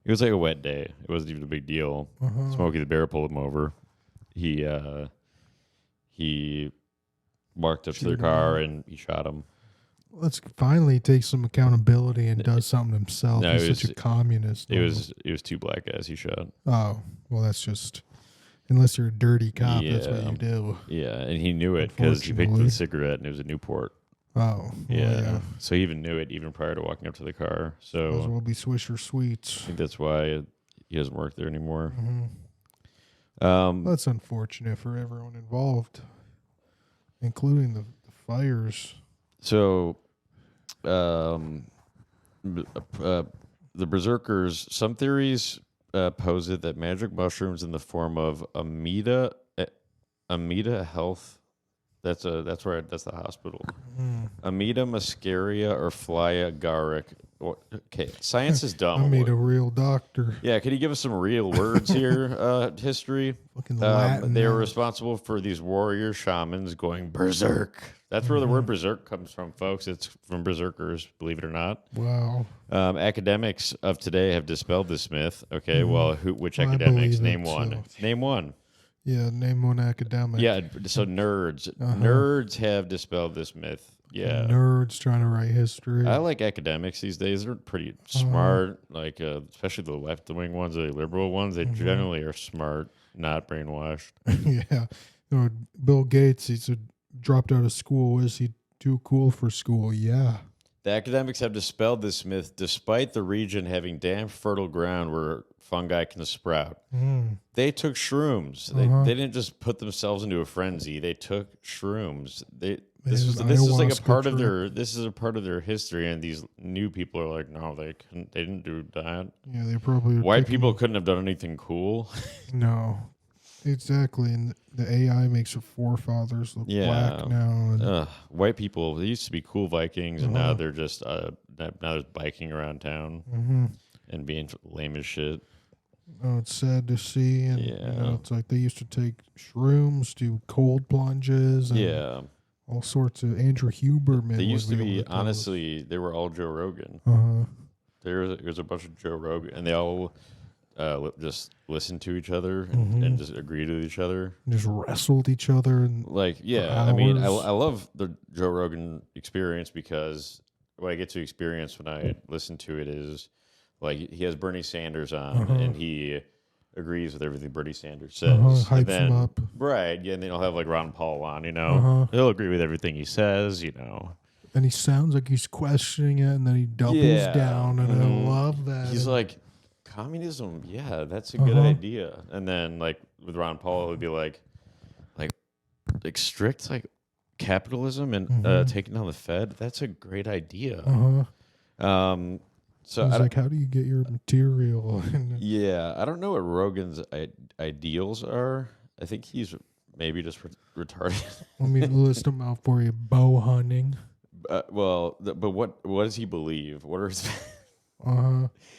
S1: It was like a wet day. It wasn't even a big deal. Smokey the Bear pulled him over. He walked up to their car and he shot him.
S2: Let's finally take some accountability and does something himself.
S1: No,
S2: He's such a communist.
S1: It was 2 black guys he shot.
S2: Oh, well, that's just... Unless you're a dirty cop, that's what you do.
S1: Yeah, and he knew it because he picked the cigarette and it was a Newport.
S2: Oh,
S1: yeah. So he even knew it even prior to walking up to the car. So
S2: might as well be Swisher Sweets.
S1: I think that's why he doesn't work there anymore.
S2: That's unfortunate for everyone involved, including the fires.
S1: So, the berserkers. Some theories posit that magic mushrooms in the form of Amida Health. That's the hospital. Amida muscaria or fly agaric. Okay, science is dumb.
S2: I made a real doctor.
S1: Yeah, can you give us some real words here? History.
S2: Fucking Latin.
S1: They were responsible for these warrior shamans going berserk. That's where the word berserk comes from, folks. It's from berserkers, believe it or not.
S2: Wow.
S1: Academics of today have dispelled this myth. Okay, well, which academics? Name one. Name one.
S2: Yeah, name one academic.
S1: Yeah, so nerds. Nerds have dispelled this myth. Yeah.
S2: Nerds trying to write history.
S1: I like academics these days. They're pretty smart, like especially the left-wing ones, the liberal ones. They generally are smart, not brainwashed.
S2: Yeah. Bill Gates, he said, dropped out of school. Is he too cool for school? Yeah.
S1: The academics have dispelled this myth despite the region having damp, fertile ground where fungi can sprout. They took shrooms. They didn't just put themselves into a frenzy. They took shrooms. This is like a part of their. This is a part of their history, and these new people are like, no, they didn't do that.
S2: Yeah, they probably
S1: white people couldn't have done anything cool.
S2: No, exactly. And the AI makes your forefathers look black now. And
S1: white people, they used to be cool Vikings, and now they're just now they're biking around town and being lame as shit.
S2: Oh, it's sad to see, and it's like they used to take shrooms, do cold plunges, and all sorts of Andrew Huberman.
S1: They used to be, honestly, they were all Joe Rogan. There was a bunch of Joe Rogan, and they all just listened to each other and just agreed with each other.
S2: Just wrestled each other. And
S1: I mean, I love the Joe Rogan experience because what I get to experience when I listen to it is, like, he has Bernie Sanders on, and he agrees with everything Bernie Sanders says.
S2: Hypes him up.
S1: Right, yeah, and then he'll have, like, Ron Paul on, you know. He'll agree with everything he says, you know.
S2: And he sounds like he's questioning it, and then he doubles down, and I love that.
S1: He's like, communism, yeah, that's a good idea. And then, like, with Ron Paul, it would be like strict, like, capitalism and taking down the Fed, that's a great idea. So
S2: I was like, how do you get your material?
S1: Yeah, I don't know what Rogan's ideals are. I think he's maybe just retarded.
S2: Let me list them out for you. Bow hunting.
S1: But what does he believe? What are his...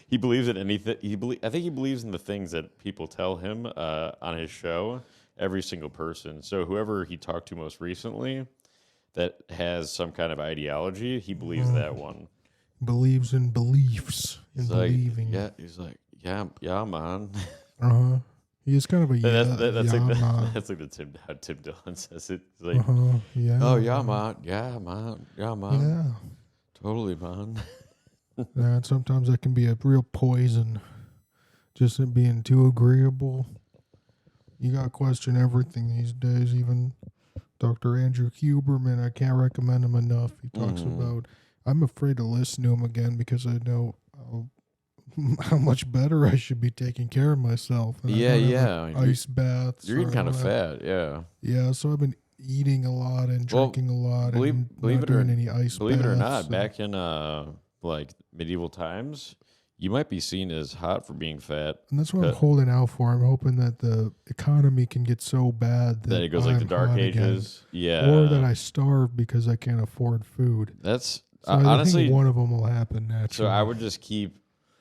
S1: He believes in anything. I think he believes in the things that people tell him on his show. Every single person. So whoever he talked to most recently that has some kind of ideology, he believes that one.
S2: Believes in beliefs and believing.
S1: He's like, yeah, man.
S2: He is kind of a
S1: that's like the Tim Dillon says it. He's like, oh yeah, man, yeah, totally, man.
S2: And sometimes that can be a real poison, just being too agreeable. You got to question everything these days. Even Dr. Andrew Huberman, I can't recommend him enough. He talks about, I'm afraid to listen to him again because I know how much better I should be taking care of myself. And ice baths.
S1: You're getting kind of fat,
S2: Yeah, so I've been eating a lot and drinking a lot.
S1: Believe it or not,
S2: so.
S1: Back in like medieval times, you might be seen as hot for being fat.
S2: And that's what I'm holding out for. I'm hoping that the economy can get so bad that
S1: it goes like the Dark Ages.
S2: Again.
S1: Yeah.
S2: Or that I starve because I can't afford food.
S1: That's
S2: honestly, I think one of them will happen naturally.
S1: So I would just keep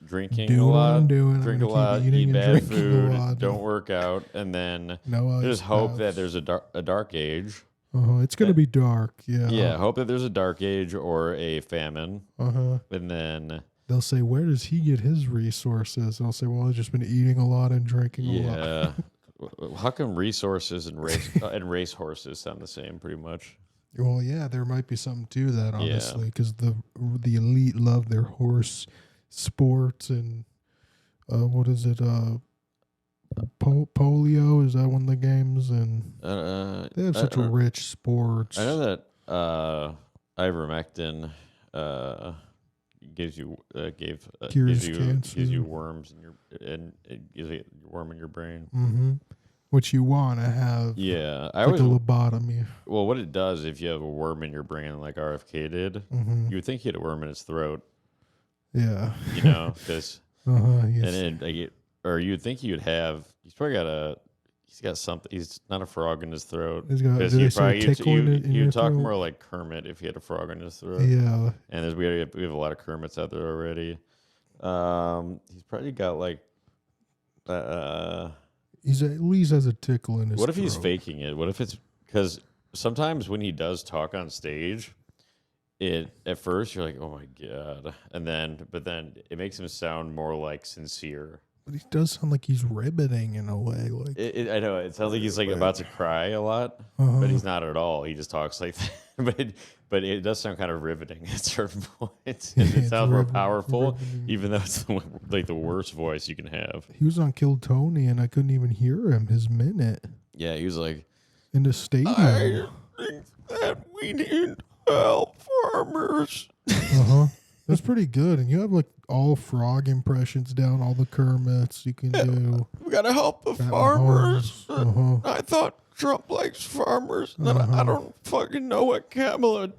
S1: drinking a lot, drink a lot, eat bad food, don't work out, and then just hope that there's a dark age.
S2: It's going to be dark, yeah.
S1: Yeah, hope that there's a dark age or a famine. And then...
S2: They'll say, where does he get his resources? I'll say, well, I've just been eating a lot and drinking a lot.
S1: Yeah. How come resources and race horses sound the same pretty much?
S2: Well, yeah, there might be something to that, honestly, because the elite love their horse sports and what is it? Polio, is that one of the games? And they have such a rich sports.
S1: I know that ivermectin gives you worms and it gives you a worm in your brain.
S2: Which you want to have.
S1: Yeah,
S2: like a lobotomy.
S1: Well, what it does if you have a worm in your brain, like RFK did, you would think he had a worm in his throat.
S2: Yeah.
S1: You know, because
S2: Yes.
S1: and then or you'd think he would have. He's probably got He's got something. He's not a frog in his throat.
S2: He's got. Did they say tickle in your
S1: You'd talk
S2: throat?
S1: more like Kermit if he had a frog in his throat.
S2: Yeah.
S1: And we have a lot of Kermits out there already. He's probably got like.
S2: He's at least has a tickle in his.
S1: What if
S2: throat.
S1: he's faking it? What if it's because sometimes when he does talk on stage, at first you're like, oh my god, but then it makes him sound more like sincere.
S2: But he does sound like he's ribbiting in a way. Like
S1: I know it sounds like he's like about to cry a lot, but he's not at all. He just talks like that. But it does sound kind of riveting at certain points. It sounds more powerful, even though it's like the worst voice you can have.
S2: He was on Kill Tony, and I couldn't even hear him. His minute.
S1: Yeah, he was like
S2: in the stadium.
S1: I think that we need help, farmers.
S2: That's pretty good. And you have like all frog impressions down, all the Kermits you can do.
S1: We gotta help the farmers. I thought Trump likes farmers. I don't fucking know what Kamala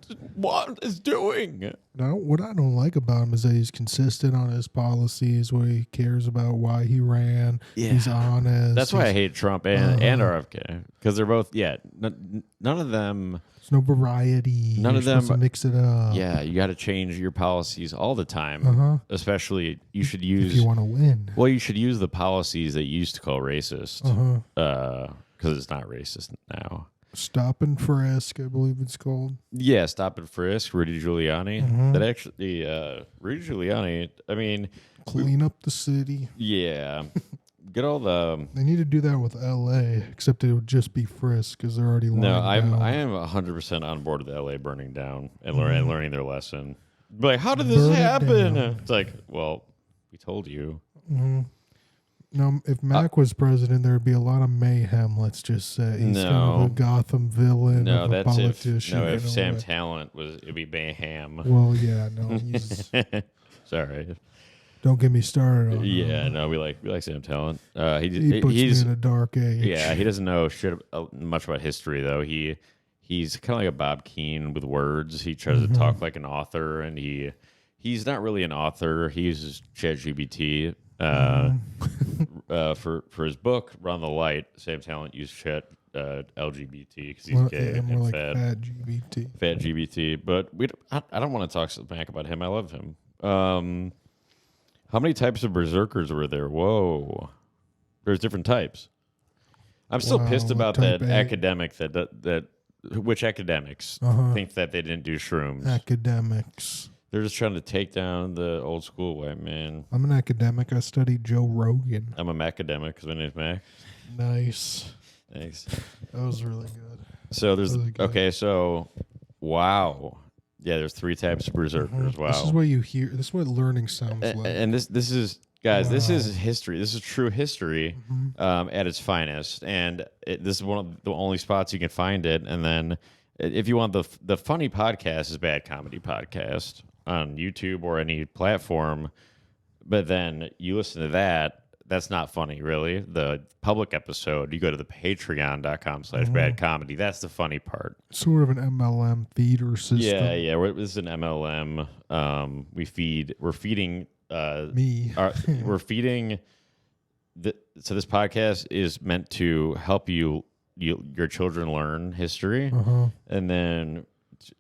S1: is doing.
S2: Now, what I don't like about him is that he's consistent on his policies, where he cares about why he ran. Yeah. He's honest.
S1: That's why I hate Trump and RFK, because they're both, none of them.
S2: There's no variety.
S1: None of them.
S2: To mix it up.
S1: Yeah, you got to change your policies all the time. Especially, you should use.
S2: If you want to win.
S1: Well, you should use the policies that you used to call racist. Because it's not racist now.
S2: Stop and frisk, I believe it's called.
S1: Yeah, stop and frisk, Rudy Giuliani. That actually, Rudy Giuliani, I mean...
S2: Clean up the city.
S1: Yeah. Get all the...
S2: They need to do that with L.A., except it would just be frisk, because they're already
S1: No, I am 100% on board with L.A. burning down and learning their lesson. Like, how did this happen? It's like, well, we told you.
S2: No, if Mac was president, there would be a lot of mayhem. Let's just say he's kind of a Gotham villain.
S1: No,
S2: that's politician.
S1: If Sam Talent was, it'd be mayhem.
S2: Well, yeah, no, he's.
S1: Sorry.
S2: Don't get me started on.
S1: Yeah, no, we like Sam Talent.
S2: He puts me in a dark age.
S1: Yeah, he doesn't know much about history though. He's kind of like a Bob Keane with words. He tries to talk like an author, and he's not really an author. He uses ChatGPT. For his book Run the Light, Sam Talent used Chat LGBT because he's gay and
S2: like
S1: fat. Fat GBT. But I don't want to talk smack about him. I love him. How many types of berserkers were there? Whoa, there's different types. I'm still pissed about that academic which academics think that they didn't do shrooms.
S2: Academics.
S1: They're just trying to take down the old school white man.
S2: I'm an academic. I studied Joe Rogan.
S1: I'm a Macademic because my name's Mac.
S2: Nice.
S1: Thanks.
S2: That was really good.
S1: So there's okay. So wow, yeah. There's 3 types of berserkers. Wow.
S2: This is what you hear. This is what learning sounds like.
S1: And this is guys. Wow. This is history. This is true history at its finest. And this is one of the only spots you can find it. And then if you want the funny podcast is Bad Comedy Podcast on YouTube or any platform, but then you listen to that, that's not funny, really. The public episode, you go to the patreon.com/bad comedy. That's the funny part.
S2: Sort of an MLM feeder system.
S1: Yeah. This is an MLM. We're feeding
S2: me.
S1: We're feeding. So this podcast is meant to help your children learn history, and then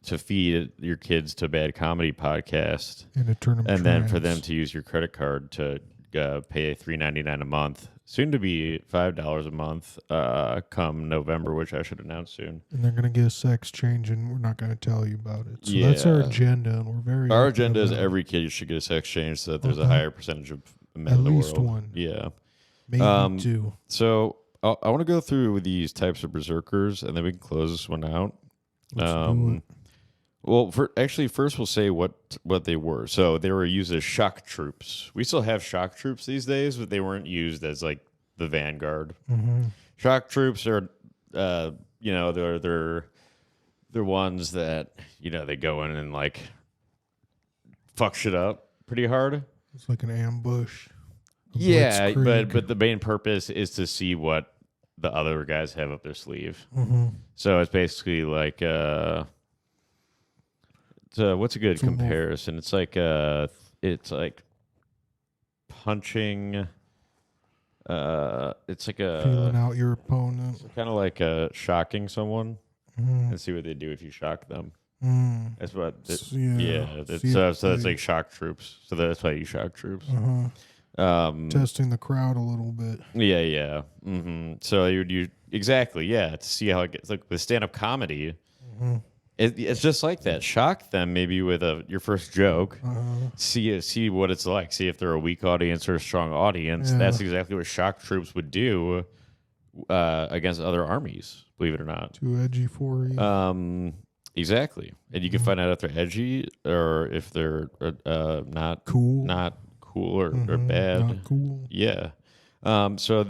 S1: to feed your kids to Bad Comedy Podcast, and then for them to use your credit card to pay $3.99 a month, soon to be $5 a month, come November, which I should announce soon.
S2: And they're gonna get a sex change, and we're not gonna tell you about it. So that's our agenda, and we're very.
S1: Our agenda is every kid should get a sex change, so that there's a higher percentage of men in the world. At least one. Yeah.
S2: Maybe 2.
S1: So I want to go through these types of berserkers, and then we can close this one out.
S2: Let's do it.
S1: Well, first we'll say what they were. So they were used as shock troops. We still have shock troops these days, but they weren't used as like the vanguard. Shock troops are, they're ones that they go in and like fuck shit up pretty hard.
S2: It's like an ambush.
S1: Yeah, but the main purpose is to see what the other guys have up their sleeve. So it's basically like what's a good comparison? It's like it's like punching. It's like
S2: feeling out your opponent.
S1: Kind of like shocking someone and see what they do if you shock them. That's what. So it's like shock troops. So that's why you shock troops.
S2: Testing the crowd a little bit.
S1: Yeah. So you exactly to see how it gets. Like with stand-up comedy, it's just like that. Shock them maybe with your first joke. See what it's like. See if they're a weak audience or a strong audience. Yeah. That's exactly what shock troops would do against other armies. Believe it or not.
S2: Too edgy for you.
S1: Exactly, and you can find out if they're edgy or if they're not cool or bad.
S2: Not cool.
S1: Yeah. So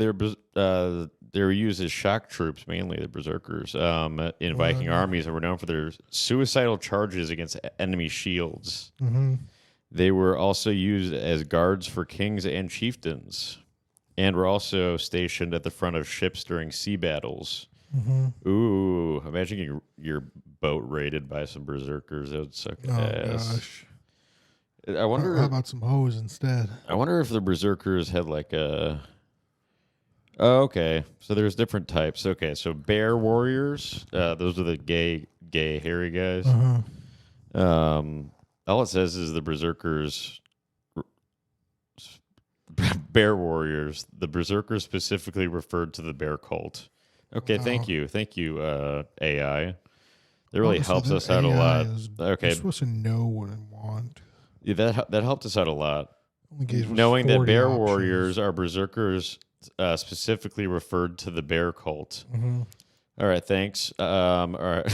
S1: they're used as shock troops, mainly the berserkers, in Viking armies, and were known for their suicidal charges against enemy shields. They were also used as guards for kings and chieftains, and were also stationed at the front of ships during sea battles. Ooh, imagine getting your boat raided by some berserkers. That would suck ass.
S2: Gosh.
S1: I wonder.
S2: How about some hoes instead?
S1: I wonder if the berserkers had like a. Oh, okay, so there's different types. Okay, so bear warriors. Those are the gay, hairy guys. All it says is the berserkers. Bear warriors. The berserkers specifically referred to the bear cult. Okay, thank you, AI. That really helps us out a lot. Okay,
S2: you're supposed to know what I want.
S1: Yeah, that helped us out a lot. Knowing that bear warriors are berserkers specifically referred to the bear cult. All right, thanks. All right.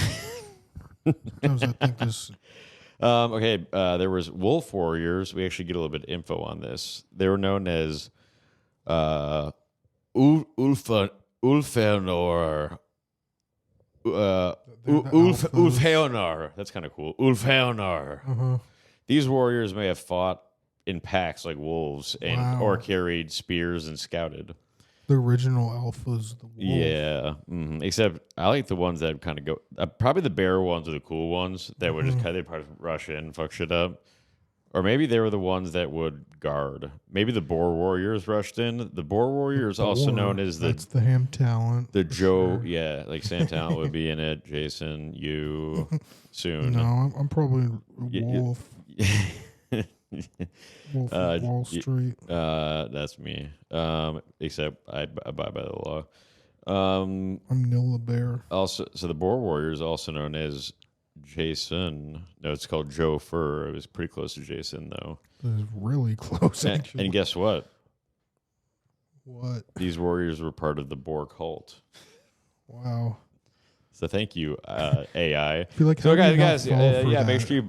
S1: Okay, there was wolf warriors. We actually get a little bit of info on this. They were known as Ulfeonor. Ulfeonor. That's kind of cool. Ulfeonor. These warriors may have fought in packs like wolves or carried spears and scouted.
S2: The original alphas, the wolf.
S1: Yeah. Except I like the ones that kind of go. Probably the bear ones are the cool ones that would just they'd probably rush in and fuck shit up. Or maybe they were the ones that would guard. Maybe the boar warriors rushed in. The boar warriors, also known as
S2: that's the Ham Talent.
S1: The Joe, like Sam Talent would be in it. Jason, you soon.
S2: No, I'm probably Wolf. Wolf of Wall Street.
S1: That's me. Except I abide by the law.
S2: I'm Nilla Bear.
S1: Also, so the boar warriors, also known as Jason. No, it's called Joe Fur. It was pretty close to Jason, though.
S2: It was really close, actually.
S1: And guess what?
S2: What?
S1: These warriors were part of the boar cult.
S2: Wow.
S1: So thank you, AI.
S2: I feel like
S1: so guys,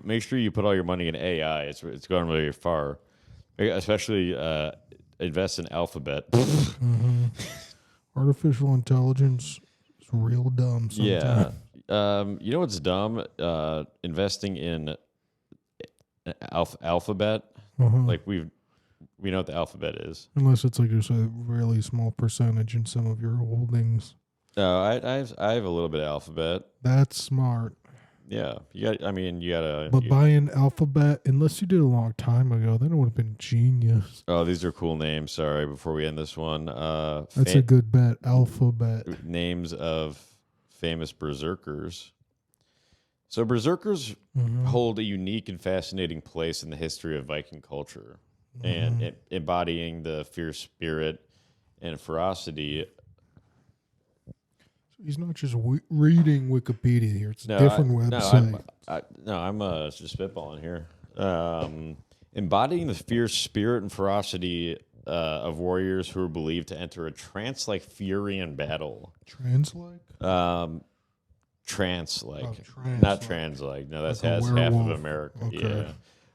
S1: make sure you put all your money in AI. It's going really far. Especially invest in Alphabet.
S2: Artificial intelligence is real dumb sometimes.
S1: Yeah. You know what's dumb? Investing in Alphabet. Like we know what the Alphabet is.
S2: Unless it's like just a really small percentage in some of your holdings.
S1: No, I have a little bit of Alphabet.
S2: That's smart.
S1: Yeah, you gotta.
S2: But buying Alphabet, unless you did a long time ago, then it would have been genius.
S1: Oh, these are cool names. Sorry, before we end this one,
S2: that's a good bet. Alphabet
S1: names of famous berserkers. So berserkers hold a unique and fascinating place in the history of Viking culture, and embodying the fierce spirit and ferocity.
S2: He's not just reading Wikipedia here. It's a different website.
S1: I'm just spitballing here. Embodying the fierce spirit and ferocity of warriors who are believed to enter a trance-like fury in battle.
S2: Trance-like?
S1: Trance-like.
S2: Oh, trance-like.
S1: Not trans-like. No, that's half of America.
S2: Okay.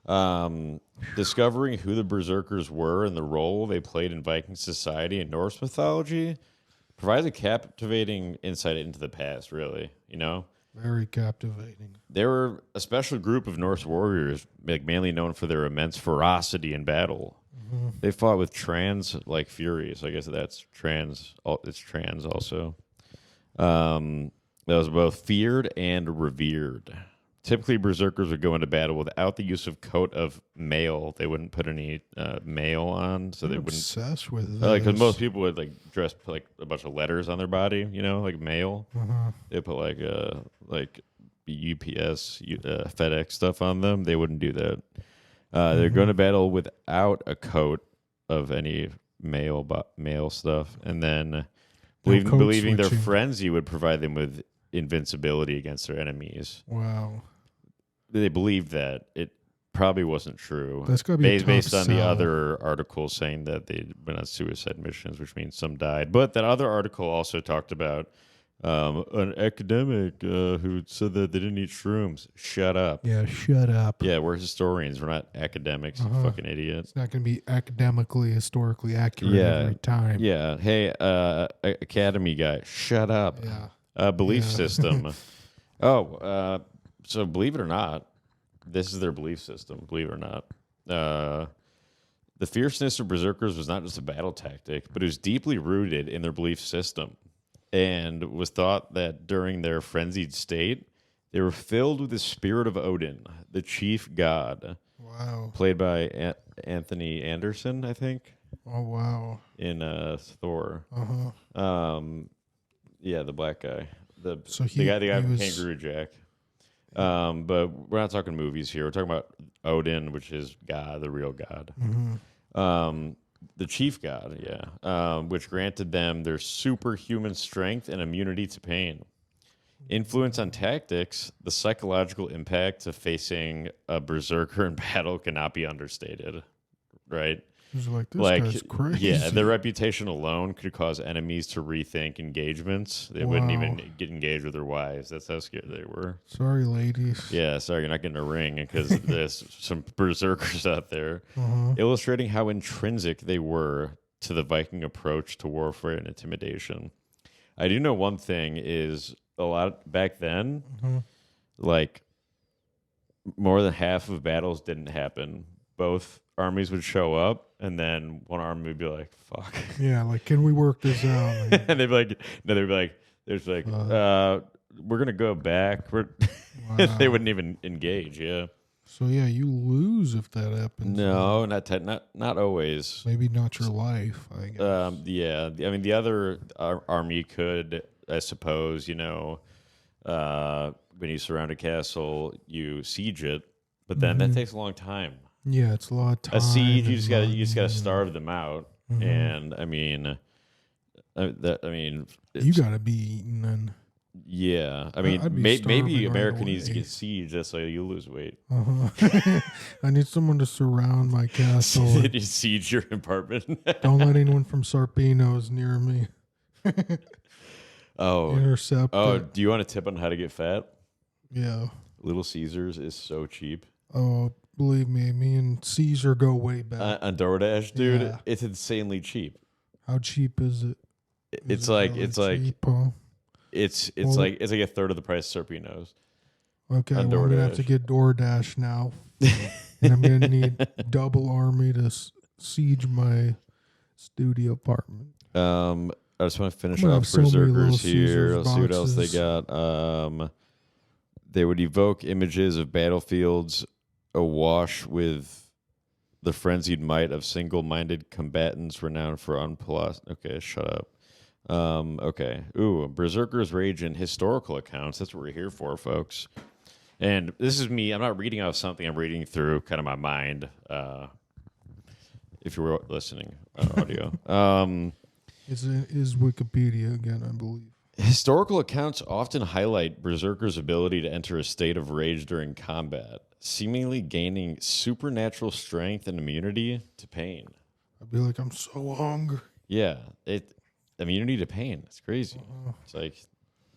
S1: Yeah. Discovering who the berserkers were and the role they played in Viking society and Norse mythology provides a captivating insight into the past, really,
S2: Very captivating.
S1: They were a special group of Norse warriors, mainly known for their immense ferocity in battle. They fought with trans-like fury, so I guess that's trans. It's trans also. That was both feared and revered. typically berserkers would go into battle without the use of coat of mail. They wouldn't put any mail on, so they wouldn't.
S2: Obsessed with
S1: like because most people would like dress put, like a bunch of letters on their body, like mail. They put like UPS, FedEx stuff on them. They wouldn't do that. They're going to battle without a coat of any mail stuff, and then believing their frenzy would provide them with invincibility against their enemies.
S2: Wow.
S1: They believed that. It probably wasn't true.
S2: That's got to be
S1: based on the other articles saying that they went on suicide missions, which means some died. But that other article also talked about an academic who said that they didn't eat shrooms. Shut up.
S2: Yeah, shut up.
S1: Yeah, we're historians. We're not academics. You fucking idiot.
S2: It's not going to be academically, historically accurate every time.
S1: Yeah. Hey, academy guy, shut up.
S2: Yeah.
S1: Belief system. So believe it or not, this is their belief system. Believe it or not. The fierceness of berserkers was not just a battle tactic, but it was deeply rooted in their belief system, and was thought that during their frenzied state, they were filled with the spirit of Odin, the chief god.
S2: Wow.
S1: Played by Anthony Anderson, I think.
S2: Oh, wow.
S1: In Thor. Yeah, the black guy. The guy from Kangaroo Jack. But we're not talking movies here. We're talking about Odin, which is God, the real God. The chief god, which granted them their superhuman strength and immunity to pain. Influence on tactics, the psychological impact of facing a berserker in battle cannot be understated, right?
S2: He's like, this guy's crazy.
S1: Yeah, their reputation alone could cause enemies to rethink engagements. They wouldn't even get engaged with their wives. That's how scared they were.
S2: Sorry, ladies.
S1: Yeah, sorry, you're not getting a ring because there's some berserkers out there. Illustrating how intrinsic they were to the Viking approach to warfare and intimidation. I do know one thing is a lot back then, like more than half of battles didn't happen. Both armies would show up, and then one army would be like, "Fuck."
S2: Yeah, like, can we work this out?
S1: And they'd be like, "There's like, we're gonna go back." They wouldn't even engage. Yeah.
S2: So yeah, you lose if that happens.
S1: No, not always.
S2: Maybe not your life, I guess.
S1: Yeah. I mean, the other army could, I suppose, when you surround a castle, you siege it, but then that takes a long time.
S2: Yeah, it's a lot of time.
S1: A siege, you just gotta starve them out, and I mean,
S2: you gotta be eaten then.
S1: Yeah, I mean, maybe America needs to get sieged just so you lose weight.
S2: I need someone to surround my castle.
S1: Did you siege your apartment?
S2: Don't let anyone from Sarpino's near me. Intercept.
S1: Oh, do you want a tip on how to get fat?
S2: Yeah.
S1: Little Caesars is so cheap.
S2: Oh, believe me and Caesar go way back.
S1: On DoorDash, dude, it's insanely cheap.
S2: How cheap is it?
S1: It's like a third of the price of Serpino's.
S2: Okay, well, I'm gonna have to get DoorDash now, and I'm gonna need double army to siege my studio apartment.
S1: I just want to finish off berserkers here. Let's see what else they got. They would evoke images of battlefields awash with the frenzied might of single-minded combatants renowned for Okay, shut up. Okay. Ooh, berserkers rage in historical accounts. That's what we're here for, folks. And this is me. I'm not reading out something. I'm reading through kind of my mind. If you were listening on audio.
S2: Is Wikipedia again, I believe.
S1: Historical accounts often highlight berserkers' ability to enter a state of rage during combat, seemingly gaining supernatural strength and immunity to pain.
S2: I'd be like, I'm so hungry.
S1: Yeah, immunity to pain. It's crazy. It's like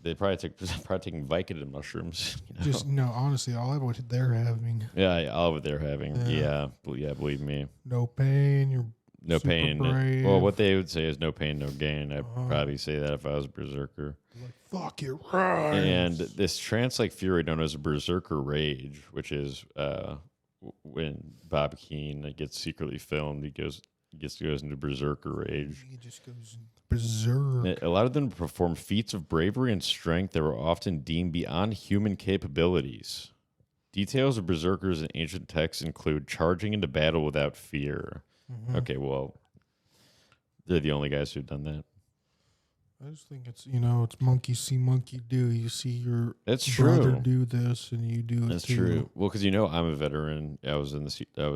S1: they probably taking Vicodin mushrooms.
S2: Just honestly, I'll have what they're having.
S1: Yeah, all of what they're having. Yeah, believe me.
S2: No pain. You're
S1: no
S2: super
S1: pain.
S2: brave.
S1: Well, what they would say is no pain, no gain. I'd probably say that if I was a berserker.
S2: Like, fuck it, right.
S1: And this trance-like fury known as berserker rage, which is when Bob Keane gets secretly filmed, he goes into berserker rage.
S2: He just goes berserk.
S1: A lot of them perform feats of bravery and strength that were often deemed beyond human capabilities. Details of berserkers in ancient texts include charging into battle without fear. Mm-hmm. Okay, well, they're the only guys who've done that.
S2: I just think it's it's monkey see, monkey do. You see your
S1: brother
S2: do this, and you do it
S1: That's
S2: too.
S1: true. Well, because I'm a veteran. I was in I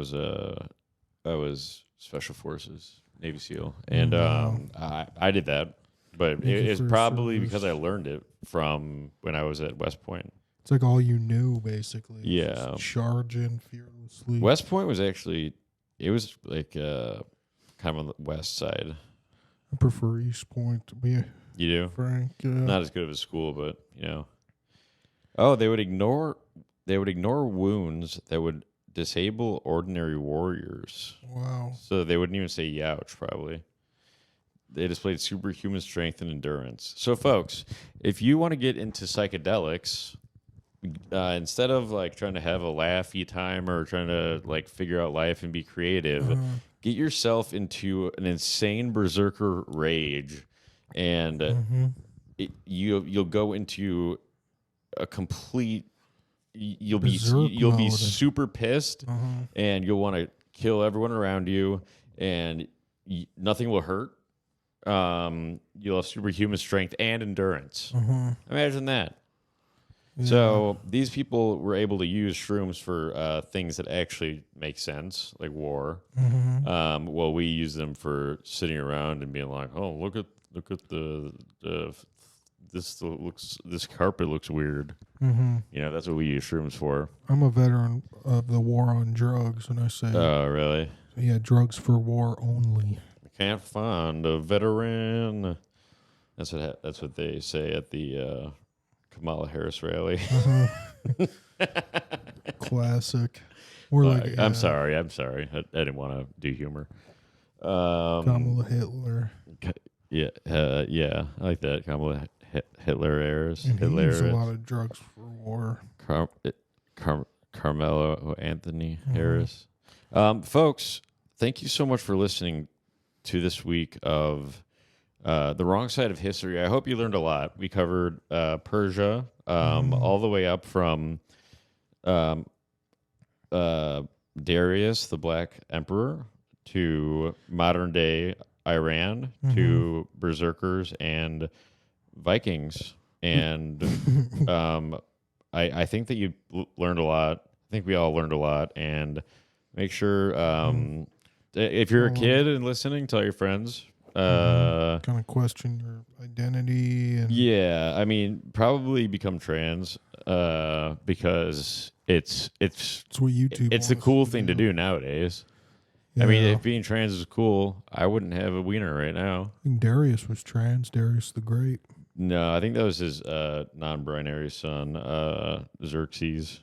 S1: was Special Forces, Navy SEAL, and I did that, but it's probably because I learned it from when I was at West Point.
S2: It's like all you knew, basically.
S1: Yeah,
S2: just charge in fearlessly.
S1: West Point was actually kind of on the west side.
S2: I prefer East Point to be
S1: you do
S2: frank.
S1: Not as good of a school, but Oh, they would ignore wounds that would disable ordinary warriors.
S2: Wow.
S1: So they wouldn't even say youch, probably. They displayed superhuman strength and endurance. So, folks, if you want to get into psychedelics, instead of trying to have a laughy time or trying to figure out life and be creative, get yourself into an insane berserker rage, and you'll go into a complete. You'll be super pissed, and you'll want to kill everyone around you, and nothing will hurt. You'll have superhuman strength and endurance. Imagine that. Yeah. So these people were able to use shrooms for things that actually make sense, like war. While we use them for sitting around and being like, "Oh, look at this carpet looks weird." That's what we use shrooms for.
S2: I'm a veteran of the war on drugs, and I say,
S1: "Oh, really?"
S2: Yeah, drugs for war only.
S1: I can't find a veteran. That's what they say at the Kamala Harris rally.
S2: Classic.
S1: I'm sorry. I didn't want to do humor.
S2: Kamala Hitler.
S1: Yeah, I like that. Kamala Hitler errors.
S2: And he used a lot of drugs for war.
S1: Carmelo Anthony Harris. Folks, thank you so much for listening to this week of The Wrong Side of History. I hope you learned a lot. We covered Persia all the way up from Darius, the Black Emperor, to modern-day Iran, to berserkers and Vikings. And I think that you learned a lot. I think we all learned a lot. And make sure, if you're a kid and listening, tell your friends.
S2: Kind of question your identity. And
S1: yeah, I mean, probably become trans because it's
S2: what YouTube
S1: it's the cool thing to do nowadays. Yeah. I mean, if being trans is cool, I wouldn't have a wiener right now.
S2: I think Darius was trans, Darius the Great.
S1: No, I think that was his non-binary son, Xerxes.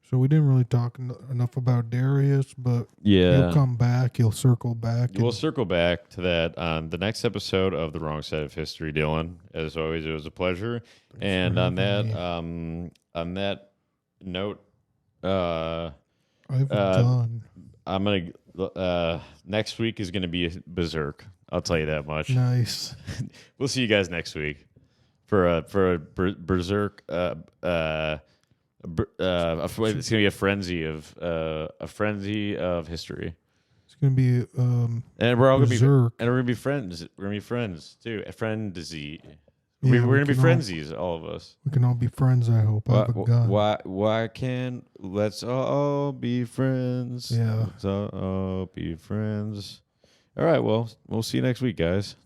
S2: So we didn't really talk enough about Darius, but he'll come back. He'll circle back.
S1: We'll circle back to that on the next episode of The Wrong Side of History, Dylan. As always, it was a pleasure. And on that note,
S2: I've done.
S1: I'm gonna. Next week is gonna be Berserk. I'll tell you that much.
S2: Nice.
S1: We'll see you guys next week for a Berserk. It's gonna be a frenzy of history.
S2: It's gonna be
S1: and we're all
S2: Berserk.
S1: gonna be friends. We're gonna be friends too. A frenzy. Yeah, we're gonna be frenzies, all of us.
S2: We can all be friends. I hope. I have a gun.
S1: Why can't let's all be friends?
S2: Yeah,
S1: let's all be friends. All right. Well, we'll see you next week, guys.